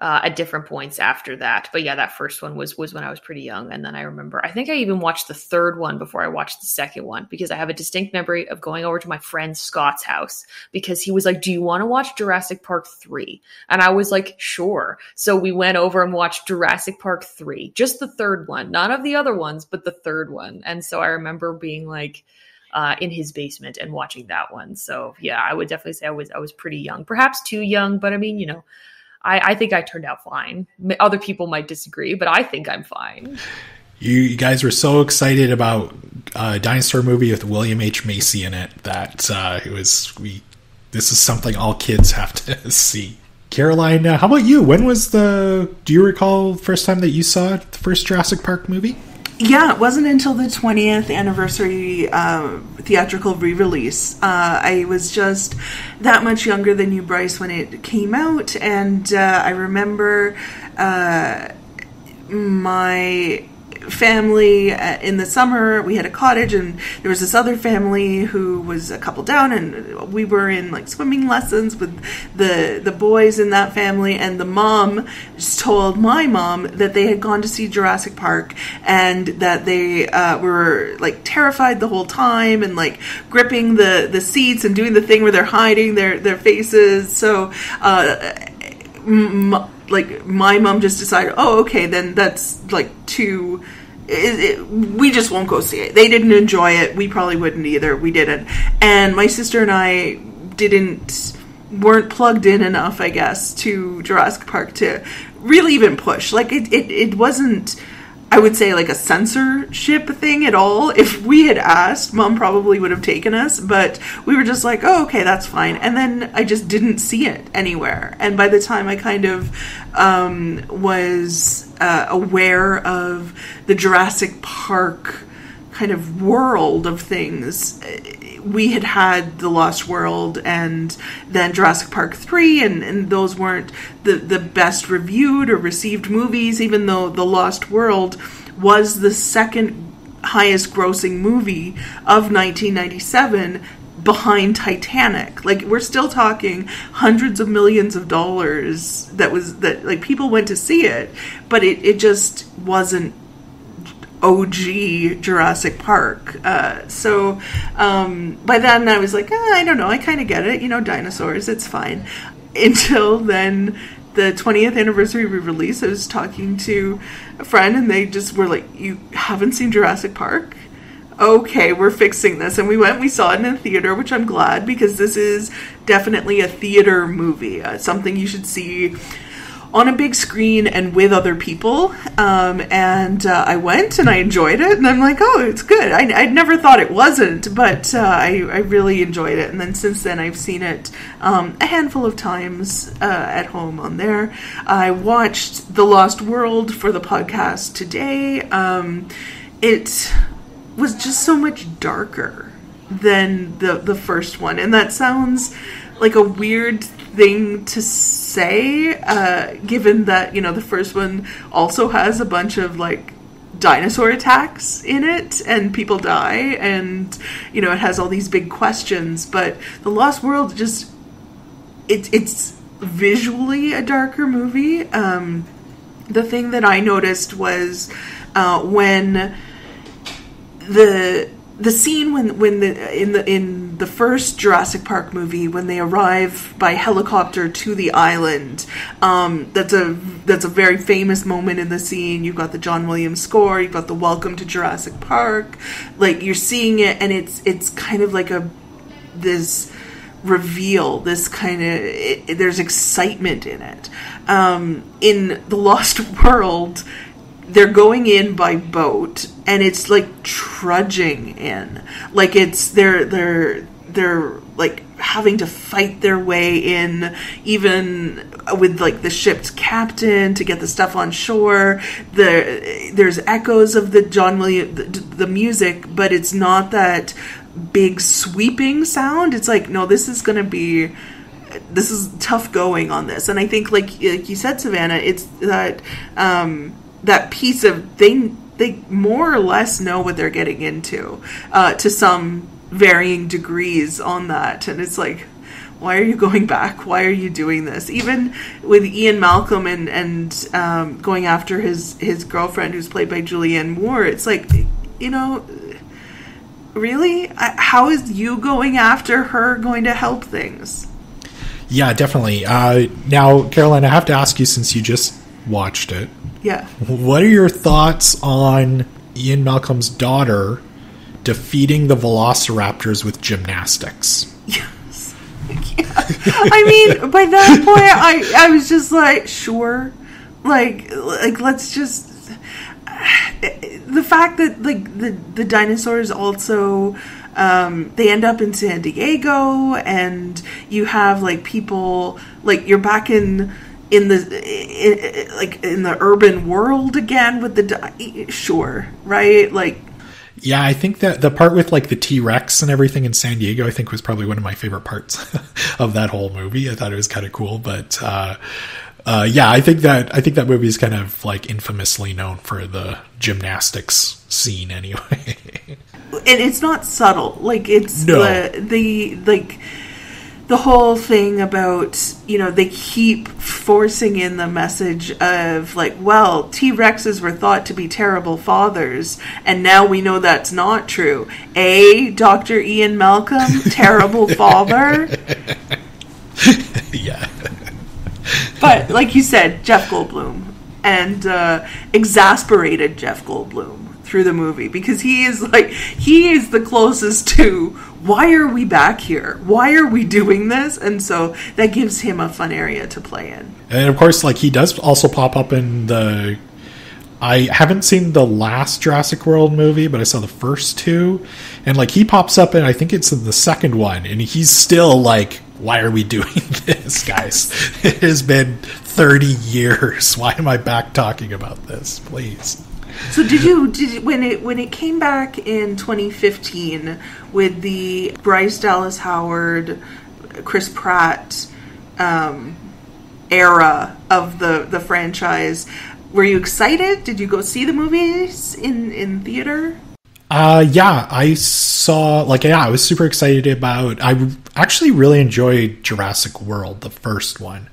at different points after that. But yeah, that first one was when I was pretty young. And then I remember, I think I even watched the third one before I watched the second one, because I have a distinct memory of going over to my friend Scott's house because he was like, do you want to watch Jurassic Park 3? And I was like, sure. So we went over and watched Jurassic Park 3, just the third one, none of the other ones, but the third one. And so I remember being like, in his basement and watching that one. So yeah, I would definitely say I was pretty young, perhaps too young, but I mean, I think I turned out fine. Other people might disagree, but I think I'm fine. You guys were so excited about a dinosaur movie with William H. Macy in it that this is something all kids have to see. Caroline, how about you? Do you recall the first time that you saw the first Jurassic Park movie? Yeah, it wasn't until the 20th anniversary theatrical re-release. I was just that much younger than you, Bryce, when it came out, and I remember my family in the summer, we had a cottage, and there was this other family who was a couple down, and we were in like swimming lessons with the boys in that family, and the mom just told my mom that they had gone to see Jurassic Park, and that they were like terrified the whole time, and like gripping the seats and doing the thing where they're hiding their faces. So like my mom just decided, oh, okay, then that's like too. We just won't go see it. They didn't enjoy it. We probably wouldn't either. We didn't. And my sister and I weren't plugged in enough, I guess, to Jurassic Park to really even push. Like it wasn't, I would say, like a censorship thing at all. If we had asked, Mom probably would have taken us, but we were just like, oh, okay, that's fine. And then I just didn't see it anywhere. And by the time I kind of was aware of the Jurassic Park kind of world of things, we had The Lost World and then Jurassic Park 3, and those weren't the best reviewed or received movies, even though The Lost World was the second highest grossing movie of 1997 behind Titanic. Like, we're still talking hundreds of millions of dollars that like people went to see it, but it just wasn't OG Jurassic Park. So by then I was like, I don't know, I kind of get it, dinosaurs, it's fine. Until then, the 20th anniversary re-release, I was talking to a friend, and they just were like, you haven't seen Jurassic Park? Okay, we're fixing this. And we saw it in a theater, which I'm glad, because this is definitely a theater movie, something you should see on a big screen and with other people. And I went and I enjoyed it, and I'm like, oh, it's good. I never thought it wasn't, but I really enjoyed it. And then since then I've seen it a handful of times at home on there. I watched The Lost World for the podcast today. It was just so much darker than the first one, and that sounds like a weird thing to say, given that the first one also has a bunch of like dinosaur attacks in it and people die, and it has all these big questions. But The Lost World just it's visually a darker movie. The thing that I noticed was when the scene in the first Jurassic Park movie, when they arrive by helicopter to the island, that's a very famous moment in the scene. You've got the John Williams score, you've got the Welcome to Jurassic Park, like you're seeing it, and it's kind of like this reveal, this kind of there's excitement in it. In The Lost World, they're going in by boat, and it's like trudging in, like they're like having to fight their way in, even with like the ship's captain to get the stuff on shore. There's echoes of the John Williams the music, but it's not that big sweeping sound. It's like, no, this is tough going on this. And I think like you said, Savannah, it's that that piece of they more or less know what they're getting into, to some varying degrees on that. And it's like, why are you going back? Why are you doing this? Even with Ian Malcolm and going after his girlfriend, who's played by Julianne Moore, it's like, really? How is you going after her going to help things? Yeah, definitely. Now, Caroline, I have to ask you, since you just watched it, yeah, what are your thoughts on Ian Malcolm's daughter defeating the velociraptors with gymnastics? Yes. Yeah. I mean, by that point, I was just like, sure. Like let's just... The fact that, like, the dinosaurs also... they end up in San Diego, and you have, like, people... Like, you're back in in the urban world again with sure, right? Like, yeah, I think that the part with like the T-Rex and everything in San Diego, I think was probably one of my favorite parts of that whole movie. I thought it was kind of cool, but yeah, I think that movie is kind of like infamously known for the gymnastics scene anyway. And it's not subtle. Like, it's no. The whole thing about, you know, they keep forcing in the message of, like, well, T-Rexes were thought to be terrible fathers, and now we know that's not true. Dr. Ian Malcolm, terrible father? Yeah. But, like you said, Jeff Goldblum, and exasperated Jeff Goldblum through the movie, because he is the closest to, why are we back here? Why are we doing this? And so that gives him a fun area to play in. And of course, like, he does also pop up in I haven't seen the last Jurassic World movie, but I saw the first two, and like, he pops up in, I think it's in the second one, and he's still like, why are we doing this, guys? It has been 30 years. Why am I back talking about this? Please. So did you when it came back in 2015 with the Bryce Dallas Howard, Chris Pratt era of the franchise, were you excited? Did you go see the movies in theater? Yeah, I saw, like, yeah, I was super excited about, I actually really enjoyed Jurassic World, the first one.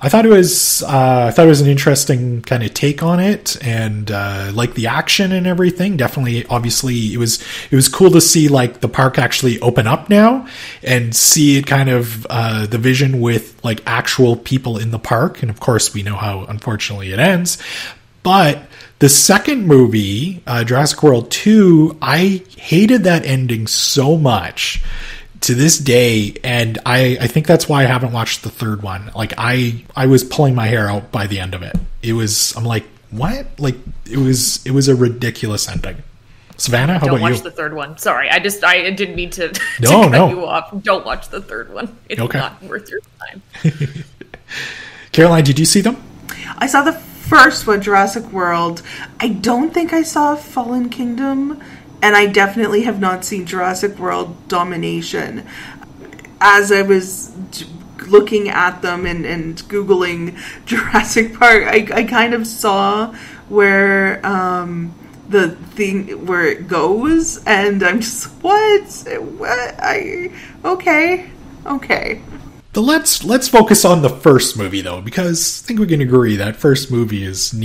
I thought it was an interesting kind of take on it, and like the action and everything. Definitely, obviously, it was cool to see like the park actually open up now and see it kind of the vision with like actual people in the park. And of course, we know how unfortunately it ends. But the second movie, Jurassic World 2, I hated that ending so much to this day, and I think that's why I haven't watched the third one. Like, I was pulling my hair out by the end of it. I'm like, what? Like, it was a ridiculous ending. Savannah, how about you? Don't watch the third one. Sorry, I didn't mean to, no. cut you off. Don't watch the third one. It's okay. Not worth your time. Caroline, did you see them? I saw the first one, Jurassic World. I don't think I saw Fallen Kingdom. And I definitely have not seen Jurassic World Domination. As I was looking at them and Googling Jurassic Park, I kind of saw where the thing, where it goes, and I'm just, what? Okay. But let's focus on the first movie, though, because I think we can agree that first movie is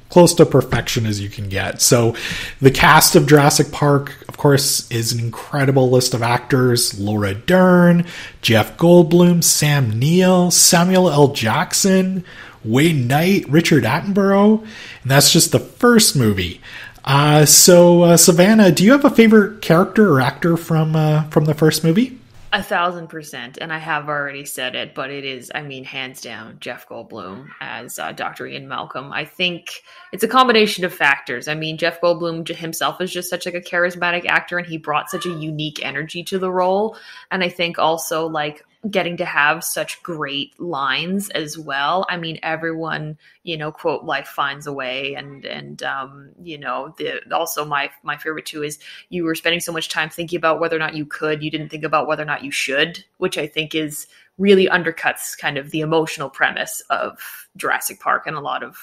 close to perfection as you can get. So the cast of Jurassic Park, of course, is an incredible list of actors. Laura Dern, Jeff Goldblum, Sam Neill, Samuel L. Jackson, Wayne Knight, Richard Attenborough. And that's just the first movie. So Savannah, do you have a favorite character or actor from the first movie? 1,000%, and I have already said it, but it is, I mean, hands down, Jeff Goldblum as Dr. Ian Malcolm. I think it's a combination of factors. I mean, Jeff Goldblum himself is just such like a charismatic actor, and he brought such a unique energy to the role. And I think also like getting to have such great lines as well. I mean, everyone, quote, life finds a way. And also my favorite too is you were spending so much time thinking about whether or not you didn't think about whether or not you should, which I think is really undercuts kind of the emotional premise of Jurassic Park and a lot of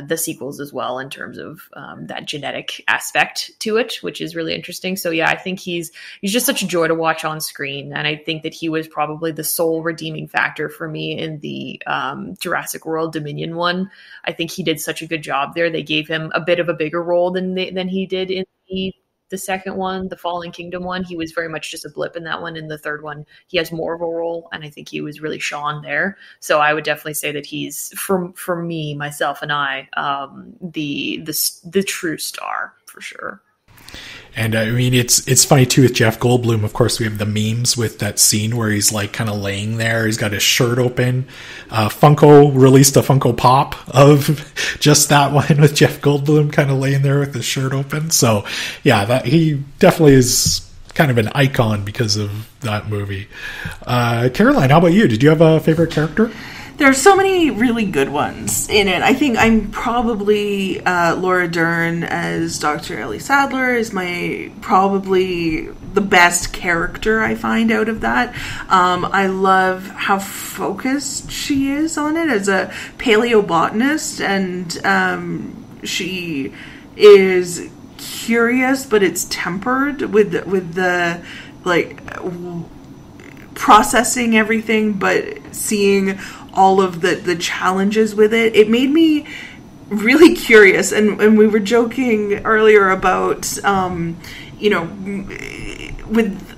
the sequels as well, in terms of that genetic aspect to it, which is really interesting. So yeah, I think he's just such a joy to watch on screen. And I think that he was probably the sole redeeming factor for me in the Jurassic World Dominion one. I think he did such a good job there. They gave him a bit of a bigger role than he did in the second one, the Fallen Kingdom one. He was very much just a blip in that one. In the third one, he has more of a role, and I think he was really shone there. So I would definitely say that he's, for me, myself, and I, the true star for sure. And I mean, it's funny too with Jeff Goldblum. Of course, we have the memes with that scene where he's like kind of laying there. He's got his shirt open. Funko released a Funko Pop of just that one with Jeff Goldblum kind of laying there with his shirt open. So yeah, that he definitely is kind of an icon because of that movie. Caroline, how about you? Did you have a favorite character? There are so many really good ones in it. I think I'm probably Laura Dern as Dr. Ellie Sadler is probably the best character I find out of that. I love how focused she is on it as a paleobotanist, and she is curious, but it's tempered with the processing everything, but seeing all of the challenges with it. It made me really curious, and we were joking earlier about with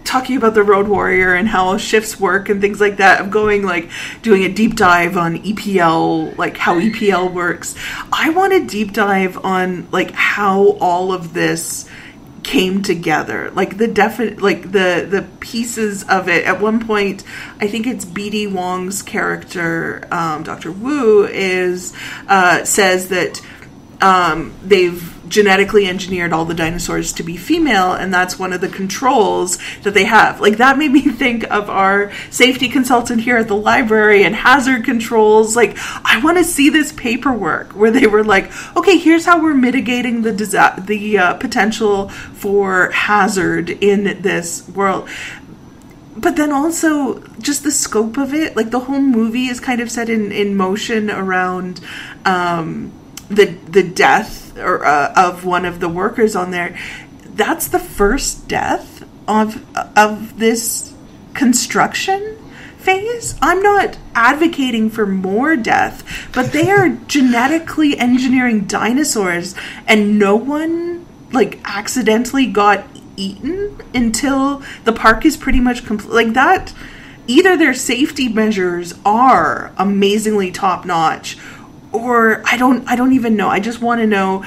talking about the Road Warrior and how shifts work and things like that, of going doing a deep dive on EPL, how EPL works. I want a deep dive on how all of this came together, the pieces of it. At one point, I think it's B.D. Wong's character, Dr. Wu, says that they've genetically engineered all the dinosaurs to be female, and that's one of the controls that they have. That made me think of our safety consultant here at the library and hazard controls. I want to see this paperwork where they were okay, here's how we're mitigating the potential for hazard in this world. But then also just the scope of it, the whole movie is kind of set in motion around the death of one of the workers on there. That's the first death of this construction phase. I'm not advocating for more death, but they are genetically engineering dinosaurs, and no one accidentally got eaten until the park is pretty much complete. That either their safety measures are amazingly top notch, or I don't even know. I just want to know.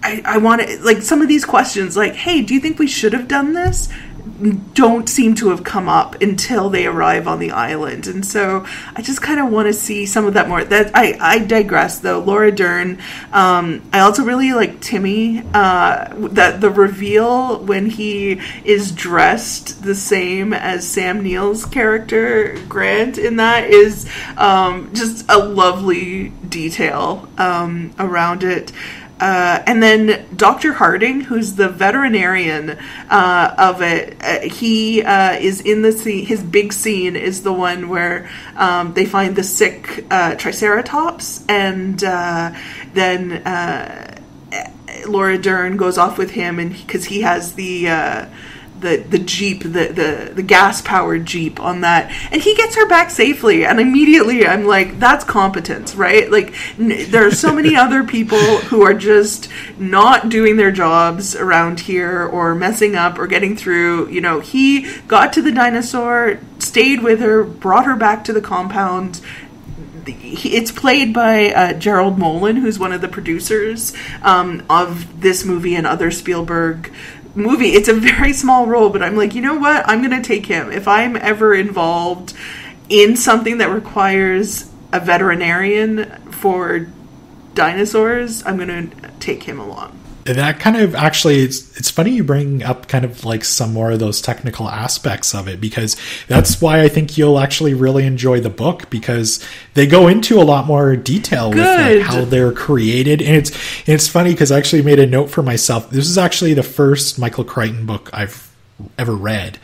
I want to, some of these questions, hey, do you think we should have done this? Don't seem to have come up until they arrive on the island. And so I just kind of want to see some of that more. That I digress, though. Laura Dern. I also really like Timmy. That the reveal when he is dressed the same as Sam Neill's character Grant in that is just a lovely detail around it. And then Dr. Harding, who's the veterinarian of it, he is in the scene. His big scene is the one where they find the sick Triceratops, and then Laura Dern goes off with him, and because he has the Jeep, the gas-powered Jeep on that. And he gets her back safely. And immediately I'm that's competence, right? There are so many other people who are just not doing their jobs around here, or messing up, or getting through. He got to the dinosaur, stayed with her, brought her back to the compound. It's played by Gerald Molen, who's one of the producers of this movie and other Spielberg movie. It's a very small role, but I'm you know what? I'm going to take him. If I'm ever involved in something that requires a veterinarian for dinosaurs, I'm going to take him along. That kind of actually, it's funny you bring up kind of some more of those technical aspects of it, because that's why I think you'll actually really enjoy the book, because they go into a lot more detail with how they're created. And it's funny because I actually made a note for myself. This is actually the first Michael Crichton book I've ever read.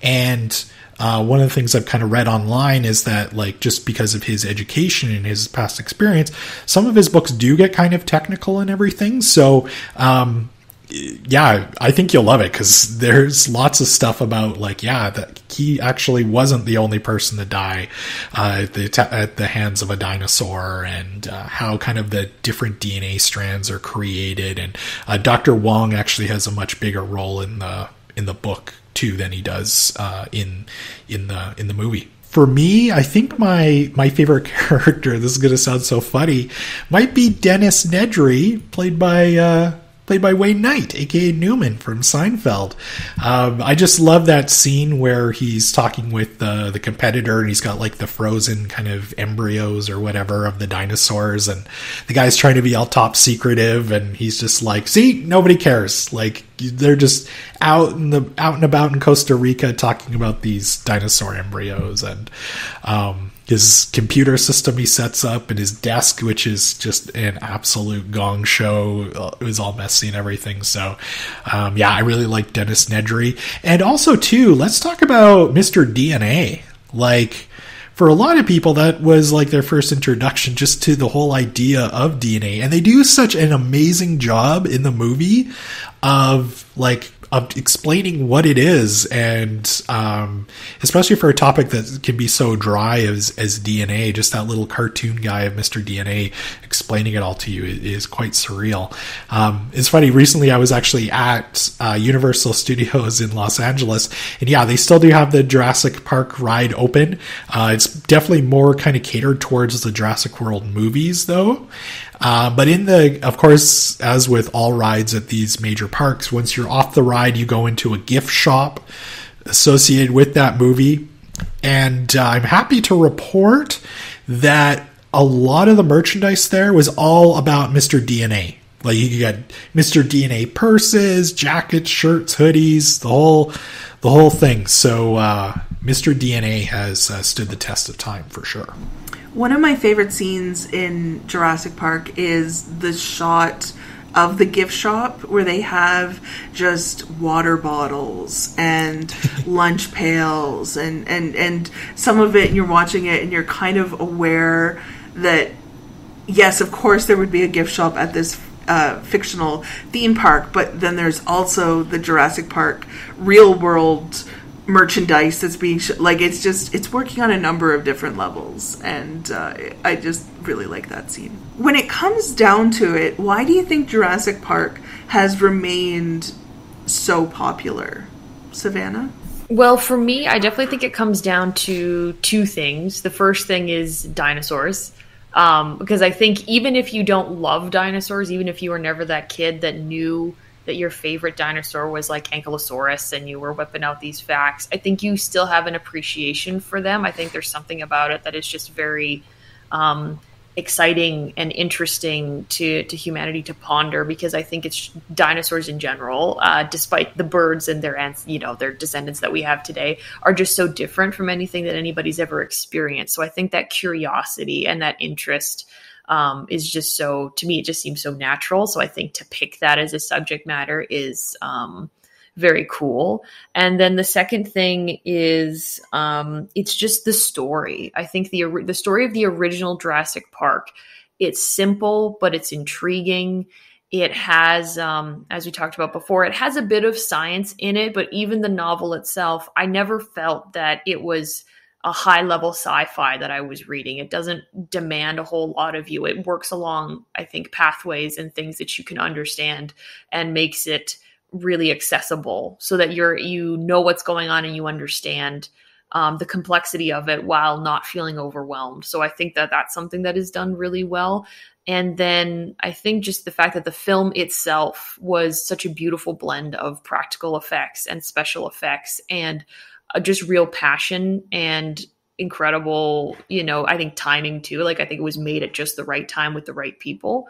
And one of the things I've kind of read online is that just because of his education and his past experience, some of his books do get kind of technical and everything. So, yeah, I think you'll love it, because there's lots of stuff about that he actually wasn't the only person to die at the hands of a dinosaur, and how kind of the different DNA strands are created. And Dr. Wong actually has a much bigger role in the book too than he does in the movie. For me, I think my favorite character, this is going to sound so funny, might be Dennis Nedry, played by Wayne Knight, aka Newman from Seinfeld. I just love that scene where he's talking with the competitor, and he's got the frozen kind of embryos or whatever of the dinosaurs, and the guy's trying to be all top secretive, and he's just see, nobody cares. They're just out and about in Costa Rica talking about these dinosaur embryos, and his computer system he sets up, and his desk, which is just an absolute gong show. It was all messy and everything. So, I really like Dennis Nedry. And also, too, let's talk about Mr. DNA. Like, for a lot of people, that was like their first introduction just to the whole idea of DNA. And they do such an amazing job in the movie of explaining what it is, and especially for a topic that can be so dry as DNA, just that little cartoon guy of Mr. DNA explaining it all to you is quite surreal. It's funny, recently I was actually at Universal Studios in Los Angeles, and they still do have the Jurassic Park ride open. It's definitely more kind of catered towards the Jurassic World movies, though. But of course, as with all rides at these major parks, once you're off the ride, you go into a gift shop associated with that movie. And I'm happy to report that a lot of the merchandise there was all about Mr. DNA. Like, you got Mr. DNA purses, jackets, shirts, hoodies, the whole thing. So Mr. DNA has stood the test of time for sure. One of my favorite scenes in Jurassic Park is the shot of the gift shop where they have just water bottles and lunch pails and some of it, and you're watching it and you're kind of aware that, yes, of course there would be a gift shop at this fictional theme park, but then there's also the Jurassic Park real world merchandise that's being it's working on a number of different levels, and I just really like that scene. When it comes down to it, why do you think Jurassic Park has remained so popular, Savannah? Well, for me, I definitely think it comes down to two things. The first thing is dinosaurs. Because I think even if you don't love dinosaurs, even if you were never that kid that knew that your favorite dinosaur was like Ankylosaurus and you were whipping out these facts, I think you still have an appreciation for them. I think there's something about it that is just very exciting and interesting to humanity to ponder, because I think it's dinosaurs in general, despite the birds and their descendants that we have today, are just so different from anything that anybody's ever experienced. So I think that curiosity and that interest is just so, to me, it just seems so natural. So I think to pick that as a subject matter is very cool. And then the second thing is it's just the story. I think the story of the original Jurassic Park, it's simple, but it's intriguing. It has, as we talked about before, it has a bit of science in it, but even the novel itself, I never felt that it was a high-level sci-fi that I was reading. It doesn't demand a whole lot of you. It works along, I think, pathways and things that you can understand, and makes it really accessible so that you know what's going on and you understand the complexity of it while not feeling overwhelmed. So I think that that's something that is done really well. And then I think just the fact that the film itself was such a beautiful blend of practical effects and special effects and just real passion and incredible, I think timing too. Like, I think it was made at just the right time with the right people.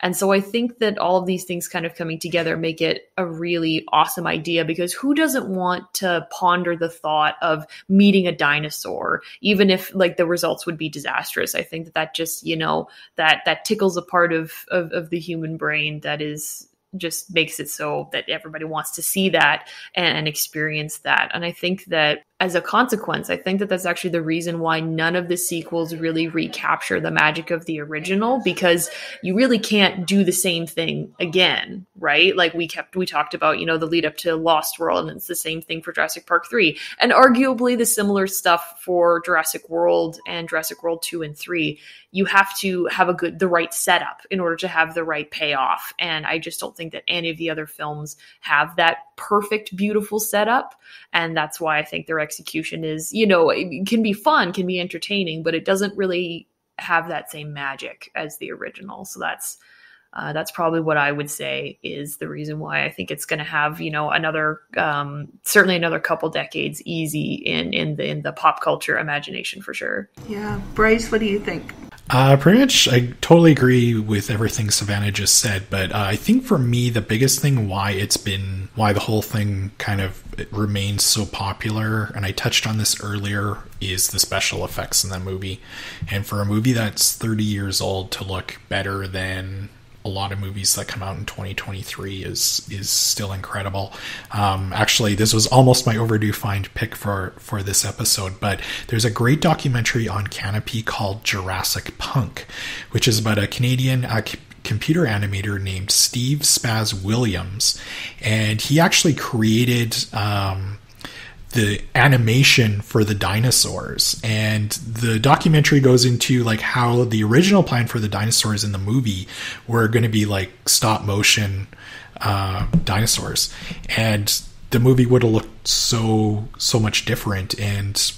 And so I think that all of these things kind of coming together make it a really awesome idea, because who doesn't want to ponder the thought of meeting a dinosaur, even if like the results would be disastrous? I think that just, that tickles a part of the human brain that is just makes it so that everybody wants to see that and experience that. And I think that as a consequence, I think that that's actually the reason why none of the sequels really recapture the magic of the original, because you really can't do the same thing again, right? Like we talked about, the lead up to Lost World, and it's the same thing for Jurassic Park 3, and arguably the similar stuff for Jurassic World and Jurassic World 2 and 3. You have to have the right setup in order to have the right payoff. And I just don't think that any of the other films have that perfect, beautiful setup. And that's why I think their execution is, it can be fun, can be entertaining, but it doesn't really have that same magic as the original. So that's probably what I would say is the reason why I think it's going to have, another, certainly another couple decades easy in the pop culture imagination for sure. Yeah. Bryce, what do you think? Pretty much, I totally agree with everything Savannah just said, but I think for me, the biggest thing why it's been why the whole thing kind of remains so popular, and I touched on this earlier, is the special effects in that movie. And for a movie that's 30 years old to look better than a lot of movies that come out in 2023 is still incredible. Actually, this was almost my overdue find pick for this episode, but there's a great documentary on Canopy called Jurassic Punk, which is about a Canadian computer animator named Steve Spaz Williams, and he actually created the animation for the dinosaurs. And the documentary goes into like how the original plan for the dinosaurs in the movie were going to be like stop motion dinosaurs, and the movie would have looked so much different, and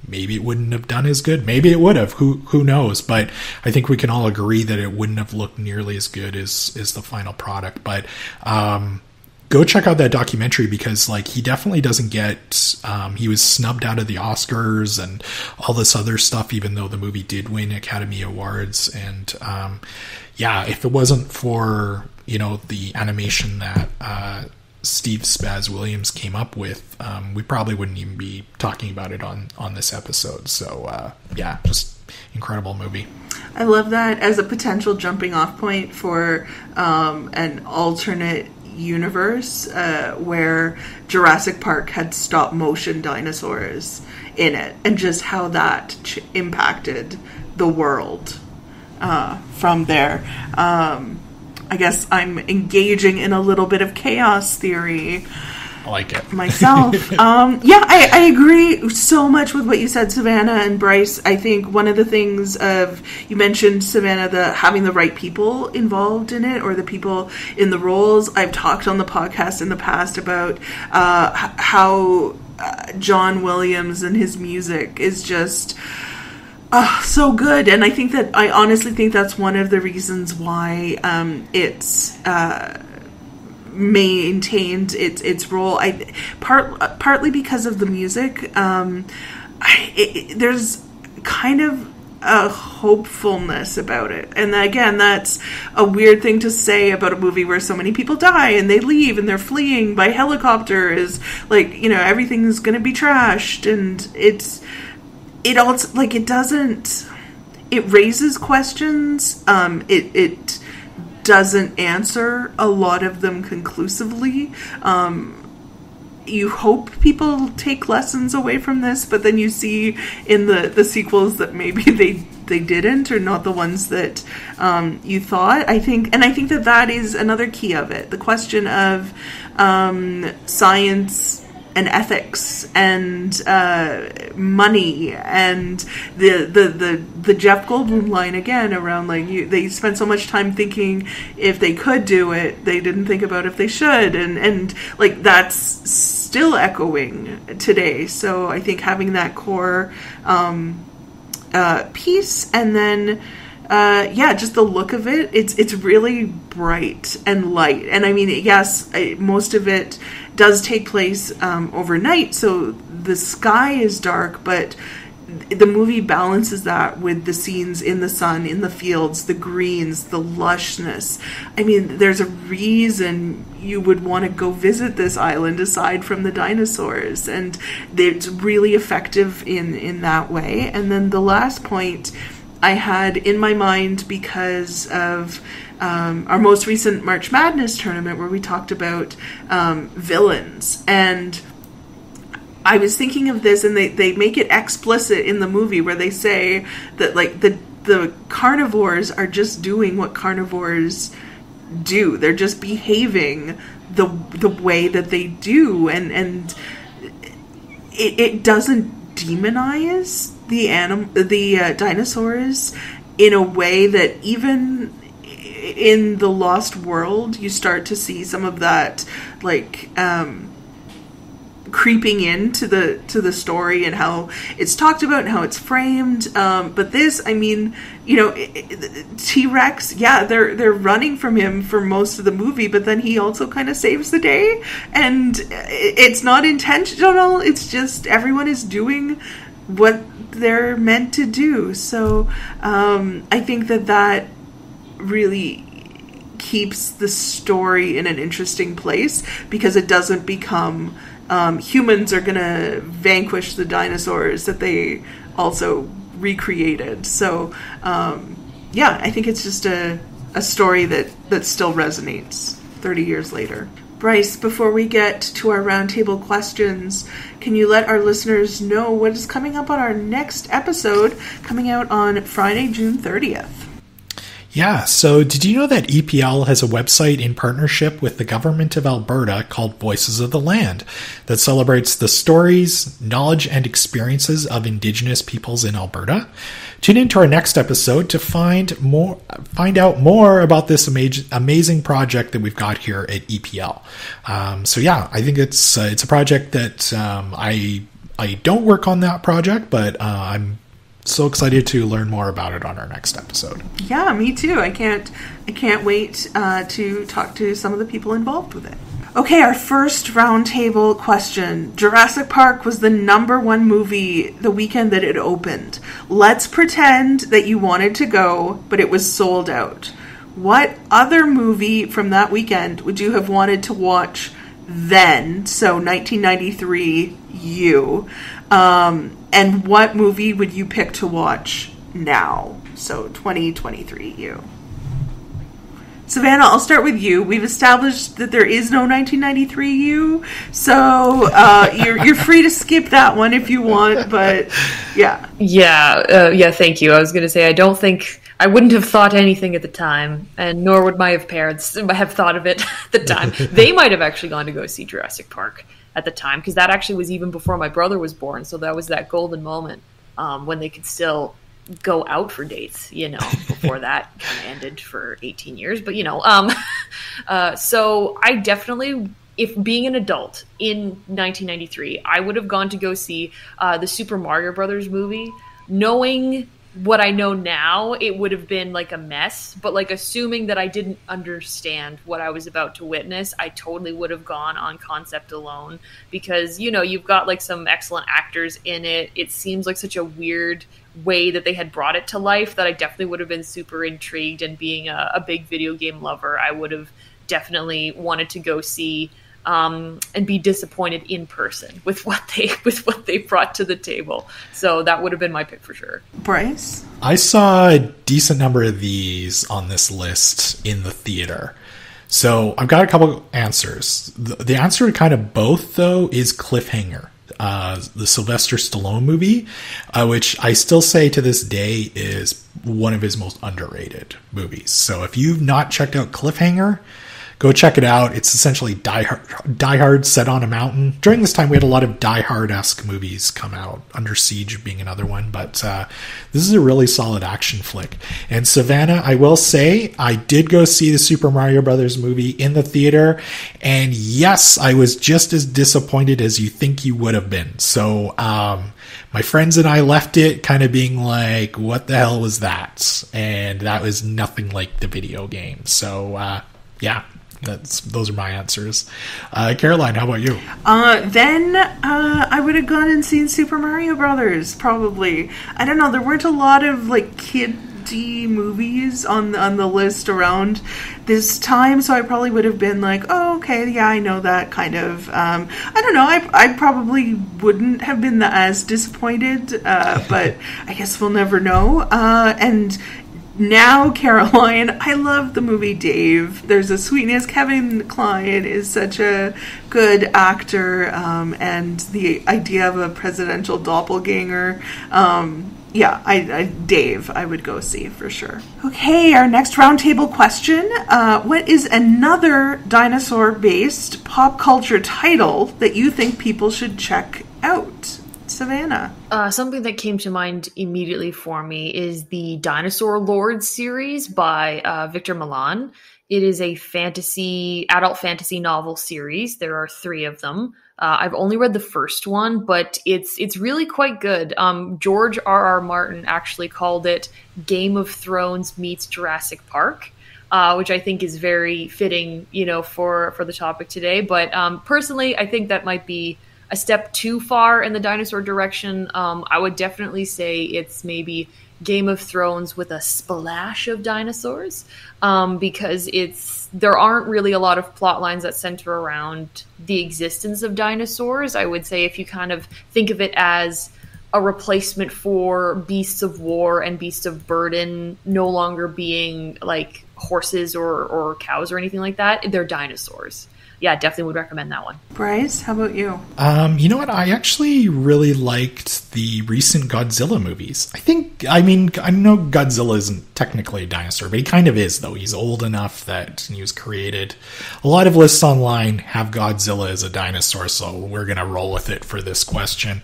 maybe it wouldn't have done as good. Maybe it would have. Who knows? But I think we can all agree that it wouldn't have looked nearly as good as the final product. But go check out that documentary, because like he definitely doesn't get. He was snubbed out of the Oscars and all this other stuff, even though the movie did win Academy Awards. And if it wasn't for the animation that Steve Spaz Williams came up with, we probably wouldn't even be talking about it on this episode. So just incredible movie. I love that as a potential jumping off point for an alternate universe where Jurassic Park had stop motion dinosaurs in it, and just how that impacted the world from there. I guess I'm engaging in a little bit of chaos theory. I like it. Myself. I agree so much with what you said, Savannah and Bryce. I think one of the things you mentioned, Savannah, having the right people involved in it, or the people in the roles. I've talked on the podcast in the past about how John Williams and his music is just so good, and I honestly think that's one of the reasons why it's maintained its role. Partly because of the music. There's kind of a hopefulness about it, and again, that's a weird thing to say about a movie where so many people die and they leave and they're fleeing by helicopter. Is like everything's going to be trashed, and it also, like, it raises questions. It doesn't answer a lot of them conclusively. You hope people take lessons away from this, but then you see in the sequels that maybe they didn't, or not the ones that you thought. I think that is another key of it. The question of science and ethics and money, and the Jeff Goldblum line again around they spent so much time thinking if they could do it, they didn't think about if they should, and like that's still echoing today. So I think having that core piece, and then just the look of it, it's really bright and light. And I mean, yes, most of it does take place overnight, so the sky is dark, but the movie balances that with the scenes in the sun, in the fields, the greens, the lushness. I mean, there's a reason you would want to go visit this island aside from the dinosaurs, and it's really effective in that way. And then the last point I had in my mind, because of our most recent March Madness tournament, where we talked about villains, and I was thinking of this, and they make it explicit in the movie where they say that like the carnivores are just doing what carnivores do. They're just behaving the way that they do, and it doesn't demonize the dinosaurs in a way that even in the Lost World you start to see some of that like creeping into the story and how it's talked about and how it's framed. But this, I mean, T-Rex, they're running from him for most of the movie, but then he also kind of saves the day, and it's not intentional. It's just everyone is doing what they're meant to do. So I think that really keeps the story in an interesting place, because it doesn't become humans are going to vanquish the dinosaurs that they also recreated. So, I think it's just a story that still resonates 30 years later. Bryce, before we get to our roundtable questions, can you let our listeners know what is coming up on our next episode, coming out on Friday, June 30th? Yeah, so did you know that EPL has a website in partnership with the government of Alberta called Voices of the Land that celebrates the stories, knowledge, and experiences of Indigenous peoples in Alberta? Tune into our next episode to find out more about this amazing project that we've got here at EPL. I think it's a project that I don't work on that project, but I'm so excited to learn more about it on our next episode. Yeah, me too. I can't wait to talk to some of the people involved with it. Okay, our first roundtable question. Jurassic Park was the #1 movie the weekend that it opened. Let's pretend that you wanted to go, but it was sold out. What other movie from that weekend would you have wanted to watch then? So 1993, you. And what movie would you pick to watch now? So 2023, you. Savannah, I'll start with you. We've established that there is no 1993 you, so you're free to skip that one if you want, but yeah. Yeah, thank you. I was going to say, I wouldn't have thought anything at the time, and nor would my parents have thought of it at the time. They might have actually gone to go see Jurassic Park at the time, because that actually was even before my brother was born, so that was that golden moment when they could still go out for dates, before that kind of ended for 18 years. But, so I definitely, if being an adult in 1993, I would have gone to go see the Super Mario Brothers movie. Knowing what I know now, it would have been like a mess, but like assuming that I didn't understand what I was about to witness, I totally would have gone on concept alone, because, you've got like some excellent actors in it. It seems like such a weird way that they had brought it to life that I definitely would have been super intrigued, and being a big video game lover, I would have definitely wanted to go see and be disappointed in person with what they brought to the table. So that would have been my pick for sure. Bryce? I saw a decent number of these on this list in the theater. So I've got a couple answers. The answer to kind of both, though, is Cliffhanger. The Sylvester Stallone movie, which I still say to this day is one of his most underrated movies. So if you've not checked out Cliffhanger, go check it out. It's essentially Die Hard set on a mountain. During this time, we had a lot of Die Hard-esque movies come out, Under Siege being another one. But this is a really solid action flick. And Savannah, I will say, I did go see the Super Mario Brothers movie in the theater. And yes, I was just as disappointed as you think you would have been. So my friends and I left it kind of being like, what the hell was that? And that was nothing like the video game. So yeah. Those are my answers. Caroline, how about you? Then I would have gone and seen Super Mario Brothers, probably. I don't know, there weren't a lot of like kiddie movies on the list around this time, so I probably would have been like, oh, okay, yeah, I know that kind of. I don't know, I probably wouldn't have been as disappointed, but I guess we'll never know. And now, Caroline, I love the movie Dave. There's a sweetness. Kevin Kline is such a good actor, and the idea of a presidential doppelganger. Dave, I would go see for sure. Okay, our next roundtable question. What is another dinosaur-based pop culture title that you think people should check out? Savannah? Something that came to mind immediately for me is the Dinosaur Lord series by Victor Milan. It is a adult fantasy novel series. There are 3 of them. I've only read the first one, but it's really quite good. George R.R. Martin actually called it Game of Thrones meets Jurassic Park, which I think is very fitting, for the topic today. But personally, I think that might be a step too far in the dinosaur direction, I would definitely say it's maybe Game of Thrones with a splash of dinosaurs, because there aren't really a lot of plot lines that center around the existence of dinosaurs. I would say if you kind of think of it as a replacement for beasts of war and beasts of burden no longer being like horses or cows or anything like that, they're dinosaurs. Yeah, definitely would recommend that one. Bryce, how about you? You know what? I actually really liked the recent Godzilla movies. I know Godzilla isn't technically a dinosaur, but he kind of is, though. He's old enough that he was created. A lot of lists online have Godzilla as a dinosaur, so we're going to roll with it for this question.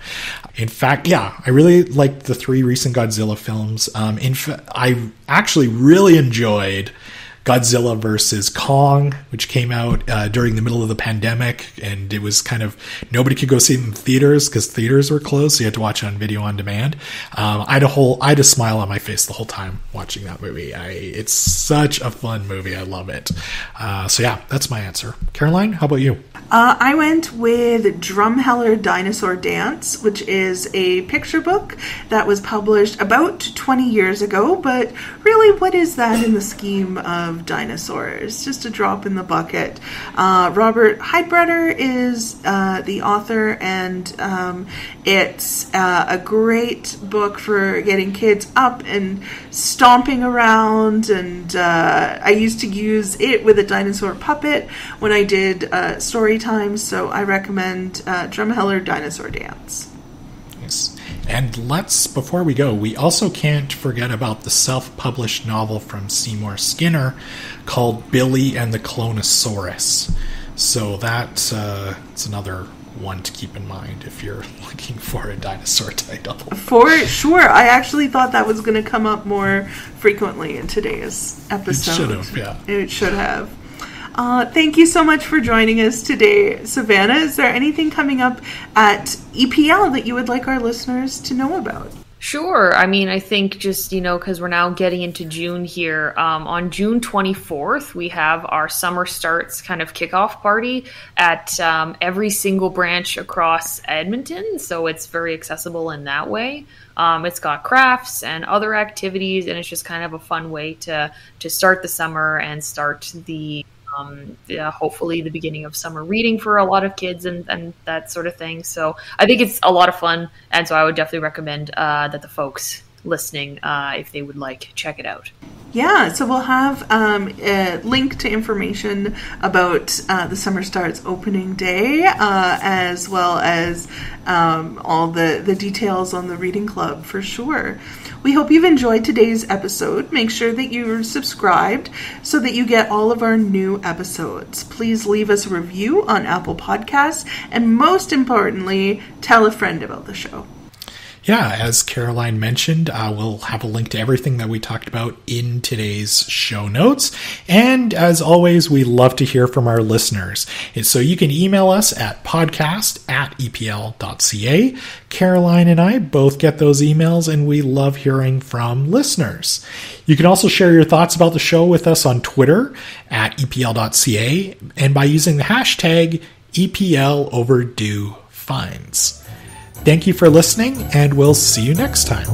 In fact, yeah, I really liked the 3 recent Godzilla films. I actually really enjoyed Godzilla versus Kong, which came out during the middle of the pandemic, and it was kind of, nobody could go see it in theaters because theaters were closed, so you had to watch it on video on demand. I had a smile on my face the whole time watching that movie. It's such a fun movie. I love it. So yeah, that's my answer. Caroline, how about you? I went with Drumheller Dinosaur Dance, which is a picture book that was published about 20 years ago, but really, what is that in the scheme of dinosaurs? Just a drop in the bucket. Robert Heidbreder is the author, and it's a great book for getting kids up and stomping around, and I used to use it with a dinosaur puppet when I did story time, so I recommend Drumheller Dinosaur Dance. Yes. And before we go, we also can't forget about the self-published novel from Seymour Skinner called Billy and the Clonosaurus. So that's it's another one to keep in mind if you're looking for a dinosaur title. For sure. I actually thought that was going to come up more frequently in today's episode. It should have, yeah. It should have. Thank you so much for joining us today, Savannah. Is there anything coming up at EPL that you would like our listeners to know about? Sure. I think just, because we're now getting into June here, on June 24th, we have our Summer Starts kind of kickoff party at every single branch across Edmonton. So it's very accessible in that way. It's got crafts and other activities, and it's just kind of a fun way to start the summer and start the hopefully the beginning of summer reading for a lot of kids and that sort of thing. So I think it's a lot of fun, and so I would definitely recommend that the folks listening, if they would like, check it out. Yeah, so we'll have a link to information about the Summer Starts opening day, as well as all the details on the reading club for sure. We hope you've enjoyed today's episode. Make sure that you're subscribed so that you get all of our new episodes. Please leave us a review on Apple Podcasts, and most importantly, tell a friend about the show. Yeah, as Caroline mentioned, we'll have a link to everything that we talked about in today's show notes. And as always, we love to hear from our listeners. So you can email us at podcast@epl.ca. Caroline and I both get those emails, and we love hearing from listeners. You can also share your thoughts about the show with us on Twitter at epl.ca and by using the hashtag EPL Overdue Finds. Thank you for listening, and we'll see you next time.